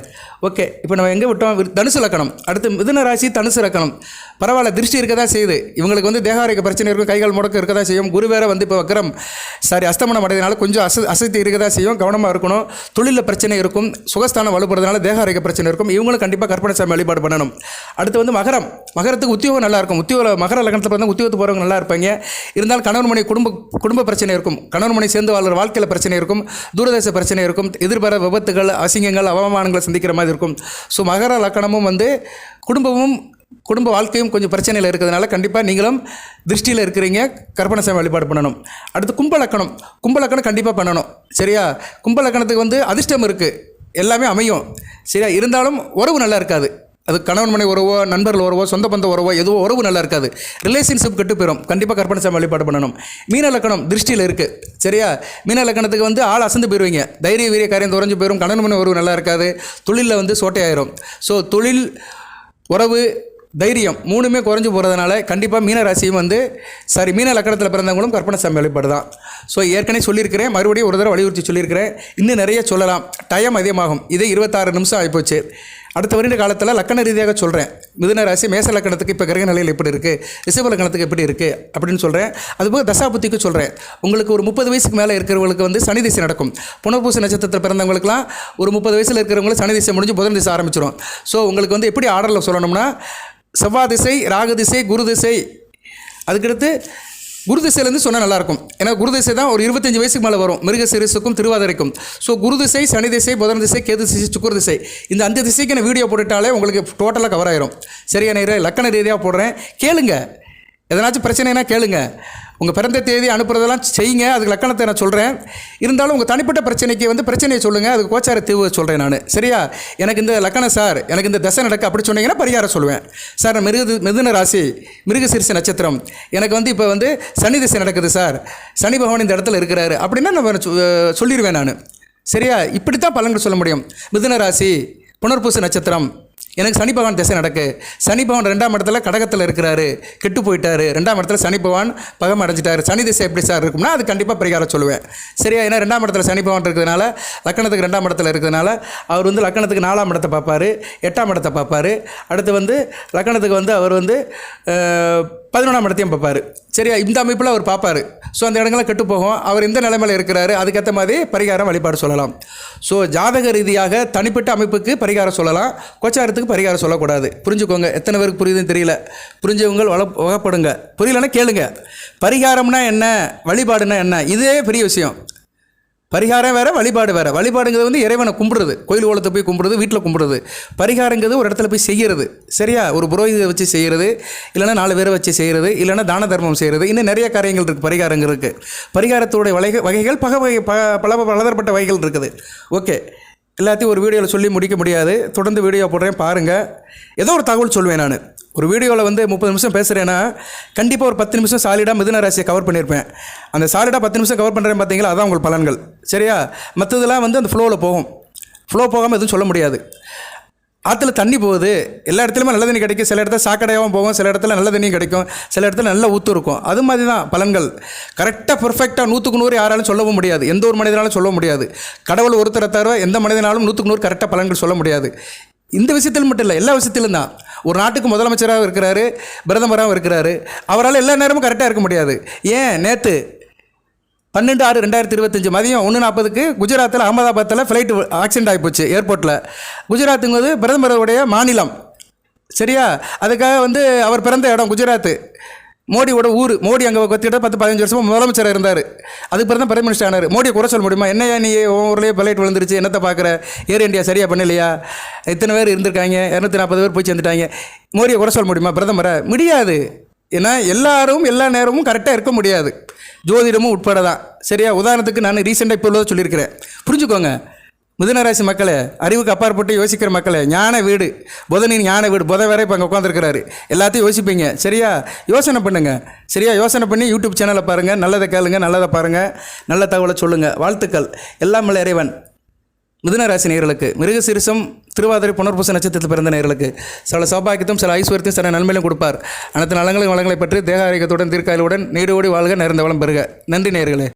ஓகே, இப்போ நம்ம எங்கே விட்டோம்? தனுசு லக்கணம். அடுத்து மிதுன ராசி, தனுசு லக்கணம். பரவாயில்ல, திருஷ்டி இருக்க தான் செய்யுது. இவங்களுக்கு வந்து தேகாரிக்க பிரச்சனை இருக்கும், கைகால் முடக்க இருக்க தான் செய்யும். குரு வேறு வந்து இப்போ வக்கரம் அஸ்தமனம் அடையதுனால கொஞ்சம் அசக்தி இருக்க தான் செய்யும். கவனமாக இருக்கணும். தொழிலில் பிரச்சனை இருக்கும், சுகஸ்தானம் வலுப்படுறதுனால தேகாரிக்க பிரச்சனை இருக்கும். இவங்களும் கண்டிப்பாக கற்பனை சாமி வழிபாடு பண்ணணும். அடுத்து வந்து மகரத்துக்கு உத்தியோகம் நல்லாயிருக்கும். மகர லக்கணத்தில் பிறந்த உத்தியோகத்துக்கு போகிறவங்க நல்லா இருப்பாங்க. இருந்தாலும் கணவன் மனை குடும்ப பிரச்சனை இருக்கும். கணவன் மனை சேர்ந்து வாழ்கிற வாழ்க்கையில் பிரச்சனை இருக்கும். தூரதேச பிரச்சனை இருக்கும். எதிர்பார விபத்துகள், அசிங்கங்கள், அவமானங்களை சந்திக்கிற மாதிரி இருக்கும். ஸோ மகர லக்கணமும் வந்து குடும்ப வாழ்க்கையும் கொஞ்சம் பிரச்சனையில் இருக்கிறதுனால கண்டிப்பாக நீங்களும் திருஷ்டியில் இருக்கிறீங்க, கற்பனை வழிபாடு பண்ணணும். அடுத்து கும்பலக்கணம் கண்டிப்பாக பண்ணணும். சரியா? கும்பலக்கணத்துக்கு வந்து அதிர்ஷ்டம் இருக்குது, எல்லாமே அமையும். சரியா? இருந்தாலும் உறவு நல்லா இருக்காது. அது கணவன் மனை உறவோ, நண்பர்கள் உறவோ, சொந்த பந்த உறவோ, எதுவோ உறவு நல்லா இருக்காது. ரிலேஷன்ஷிப் கெட்டு போயிடும். கண்டிப்பாக கற்பனை சாமி வழிபாடு பண்ணணும். மீன லக்கணம் திருஷ்டியில் இருக்குது. சரியா? மீன லக்கணத்துக்கு வந்து ஆள் அசந்து போயிடுவீங்க. தைரிய வீரிய காரியம் குறைஞ்சு போயிடும். கணவன் மனை உறவு நல்லா இருக்காது. தொழிலில் வந்து சோட்டையாயிரும். ஸோ தொழில், உறவு, தைரியம் மூணுமே குறைஞ்சி போகிறதுனால கண்டிப்பாக மீன ராசியும் வந்து மீன லக்கணத்தில் பிறந்தவங்களும் கற்பனை சாமி வழிபாடு தான். ஸோ ஏற்கனவே சொல்லியிருக்கிறேன், மறுபடியும் ஒரு தடவை வலியுறுத்தி சொல்லியிருக்கிறேன். இன்னும் நிறைய சொல்லலாம், டைம் அதிகமாகும். இதே 26 நிமிஷம் ஆகிப்போச்சு. அடுத்த வருட காலத்தில் லக்கண ரீதியாக சொல்கிறேன். மிதுன ராசி, மேச லக்கணத்துக்கு இப்போ கிரக நிலையில் எப்படி இருக்குது, ரிஷப லக்கணத்துக்கு எப்படி இருக்குது அப்படின்னு சொல்கிறேன். அதுபோக தசாபுத்திக்கு சொல்கிறேன். உங்களுக்கு ஒரு 30 வயசுக்கு மேலே இருக்கிறவங்களுக்கு வந்து சனி திசை நடக்கும். புனர்பூச நட்சத்திரத்தில் பிறந்தவங்களுக்குலாம் ஒரு 30 வயசில் இருக்கிறவங்களுக்கு சனி திசை முடிஞ்சு புதன் திசை ஆரம்பிச்சிடும். ஸோ உங்களுக்கு வந்து எப்படி ஆர்டரில் சொல்லணும்னா, செவ்வாய் திசை, ராகு திசை, குரு திசை, அதுக்கடுத்து குரு திசையிலேருந்து சொன்னால் நல்லாயிருக்கும். ஏன்னா குரு திசை தான் ஒரு 25 வயசுக்கு மேலே வரும், மிருகசீரிஷுக்கும் திருவாதிரைக்கும். ஸோ குரு திசை, சனி திசை, புதன் திசை, கேது திசை, சுக்கிர திசை, இந்த 5 திசைக்கு நான் வீடியோ போட்டுட்டாலே உங்களுக்கு டோட்டலாக கவர் ஆயிரும். சரியா? நான் லக்கண ரீதியாக போடுறேன், கேளுங்க. எதனாச்சும் பிரச்சனைனா கேளுங்க. உங்கள் பிறந்த தேதி அனுப்புறதெல்லாம் செய்யுங்க, அதுக்கு லக்கணத்தை நான் சொல்கிறேன். இருந்தாலும் உங்கள் தனிப்பட்ட பிரச்சனைக்கு வந்து பிரச்சனையை சொல்லுங்கள், அதுக்கு கோச்சார தீர்வு சொல்கிறேன் நான். சரியா? எனக்கு இந்த லக்கணம் சார், எனக்கு இந்த தசை நடக்க அப்படி சொன்னீங்கன்னா பரிகாரம் சொல்லுவேன். சார் நான் மிதுன ராசி, மிருகசீரிஷ நட்சத்திரம், எனக்கு வந்து இப்போ வந்து சனி திசை நடக்குது சார், சனி பகவான் இந்த இடத்துல இருக்கிறாரு அப்படின்னா நான் சொல்லிடுவேன் நான். சரியா? இப்படி தான் பலன்கள் சொல்ல முடியும். மிதுன ராசி, புனர்பூச நட்சத்திரம், எனக்கு சனி பகவான் திசை நடக்கு. சனி பகவான் 2ஆம் இடத்துல கடகத்தில் இருக்கிறாரு, கெட்டு போயிட்டாரு. 2ஆம் இடத்துல சனி பகவான் பகம் அடைஞ்சிட்டாரு. சனி திசை எப்படி சார் இருக்கும்னா அது கண்டிப்பாக பரிகாரம் சொல்லுவேன். சரியா? ஏன்னா 2ஆம் இடத்துல சனி பகவான் இருக்கிறதுனால, லக்கணத்துக்கு 2ஆம் இடத்துல இருக்கிறதுனால அவர் வந்து லக்கணத்துக்கு 4ஆம் இடத்தை பார்ப்பார், 8ஆம் இடத்தை பார்ப்பார். அடுத்து வந்து லக்கணத்துக்கு வந்து அவர் வந்து 11ஆம் இடத்தையும் பார்ப்பார். சரியா? இந்த அமைப்பில் அவர் பார்ப்பார். ஸோ அந்த இடங்கள்லாம் கெட்டு போகும். அவர் எந்த நிலைமையில் இருக்கிறாரு அதுக்கேற்ற மாதிரி பரிகாரம் வழிபாடு சொல்லலாம். ஸோ ஜாதக ரீதியாக தனிப்பட்ட அமைப்புக்கு பரிகாரம் சொல்லலாம், கோச்சாரத்துக்கு பரிகாரம் சொல்லக்கூடாது. புரிஞ்சுக்கோங்க. எத்தனை பேருக்கு புரியுதுன்னு தெரியல. புரிஞ்சவங்க வகைப்படுங்க, புரியலன்னா கேளுங்க. பரிகாரம்னா என்ன, வழிபாடுனா என்ன, இதே பெரிய விஷயம். பரிகாரம் வேறு, வழிபாடு வேறு. வழிபாடுங்கிறது வந்து இறைவனை கும்பிடுறது, கோயில் ஓலத்தை போய் கும்பிடுறது, வீட்டில் கும்பிடுறது. பரிகாரங்கிறது ஒரு இடத்துல போய் செய்கிறது. சரியா? ஒரு புரோகிதை வச்சு செய்கிறது, இல்லைனா 4 பேரை வச்சு செய்கிறது, இல்லைனா தான தர்மம் செய்கிறது. இன்னும் நிறைய காரியங்கள் இருக்குது பரிகாரங்கள் இருக்குது. பரிகாரத்தோடைய வகைகள் பலதரப்பட்ட வகைகள் இருக்குது. ஓகே, எல்லாத்தையும் ஒரு வீடியோவில் சொல்லி முடிக்க முடியாது. தொடர்ந்து வீடியோ போடுறேன், பாருங்கள். ஏதோ ஒரு தகவல் சொல்வேன் நான். ஒரு வீடியோவில் வந்து 30 நிமிஷம் பேசுகிறேன்னா கண்டிப்பாக ஒரு 10 நிமிஷம் சாலிடாக மிதுன ராசியை கவர் பண்ணியிருப்பேன். அந்த சாலிடாக 10 நிமிஷம் கவர் பண்ணுறேன் பார்த்தீங்களா, அதான் உங்களுக்கு பலன்கள். சரியா? மற்றதெல்லாம் வந்து அந்த ஃப்ளோவில் போகும். ஃப்ளோ போகாமல் எதுவும் சொல்ல முடியாது. ஆற்றுல தண்ணி போகுது, எல்லா இடத்துலையுமே நல்ல தண்ணி கிடைக்கும். சில இடத்துல சாக்கடையாகவும் போகும், சில இடத்துல நல்ல தண்ணியும் கிடைக்கும், சில இடத்துல நல்ல ஊற்று இருக்கும். அது மாதிரி தான் பலன்கள். கரெக்டாக பர்ஃபெக்டாக 100க்கு 100 யாராலும் சொல்லவும் முடியாது, எந்த ஒரு மனிதனாலும் சொல்ல முடியாது. கடவுள் ஒருத்தரை தவிர எந்த மனிதனாலும் 100க்கு 100 கரெக்டாக பலன்கள் சொல்ல முடியாது. இந்த விஷயத்தில் மட்டும் இல்லை, எல்லா விஷயத்திலும் தான். ஒரு நாட்டுக்கு முதலமைச்சராகவும் இருக்கிறாரு, பிரதமராகவும் இருக்கிறாரு, அவரால் எல்லா நேரமும் கரெக்டாக இருக்க முடியாது. ஏன் நேற்று 12/6/2025 மதியம் 1:40க்கு குஜராத்தில் அகமதாபாத்தில் ஃப்ளைட்டு ஆக்சிடென்ட் ஆகிப்போச்சு ஏர்போர்ட்டில். குஜராத்துங்கிறது பிரதமருடைய மாநிலம். சரியா? அதுக்காக வந்து அவர் பிறந்த இடம் குஜராத், மோடியோட ஊர். மோடி அங்கே கற்றுக்கிட்ட 10-15 வருஷமாக முதலமைச்சராக இருந்தார். அதுக்கு பிறகு தான் பிரைம் மினிஸ்டர் ஆனார். மோடியை குறை சொல்ல முடியுமா? என்னையா நீ உன் ஊர்லேயே பலைட் விழுந்துருச்சு, என்னத்தை பார்க்குற? ஏர் இந்தியா சரியாக பண்ணலையா? இத்தனை பேர் இருந்திருக்காங்க, 240 பேர் போய் சேர்ந்துட்டாங்க. மோடியை குறை சொல்ல முடியுமா பிரதமரை? முடியாது. ஏன்னா எல்லாரும் எல்லா நேரமும் கரெக்டாக இருக்க முடியாது, ஜோதிடமும் உட்பட தான். சரியா? உதாரணத்துக்கு நான் ரீசெண்டாக இப்போ உள்ளதை சொல்லியிருக்கிறேன், புரிஞ்சுக்கோங்க. மிதுனராசி மக்களே, அறிவுக்கு அப்பாற்பட்டு யோசிக்கிற மக்களே, ஞான வீடு புதனின் ஞான வீடு, புத வேற இப்போ அங்கே உட்காந்துருக்கிறாரு. எல்லாத்தையும் யோசிப்பீங்க. சரியா? யோசனை பண்ணுங்கள். சரியா? யோசனை பண்ணி யூடியூப் சேனலை பாருங்கள், நல்லதை கேளுங்க, நல்லதை பாருங்கள், நல்ல தகவலை சொல்லுங்கள். வாழ்த்துக்கள். எல்லாம் வல்ல இறைவன் மிதுனராசி நேயர்களுக்கு, மிருகசீரிசம் திருவாதிரை புனர்பூச நட்சத்திரத்தில் பிறந்த நேயர்களுக்கு சில சௌபாகியத்தையும் சில ஐஸ்வர்யத்தையும் சில நன்மையிலும் கொடுப்பார். அனைத்து நலங்களையும் வளங்களை பற்றி தேக ஆரோக்கியத்துடன் தீர்க்காயலுடன் நீடோடி வாழ்க, நிறைந்த வளம் பெறுக. நன்றி நேயர்களே.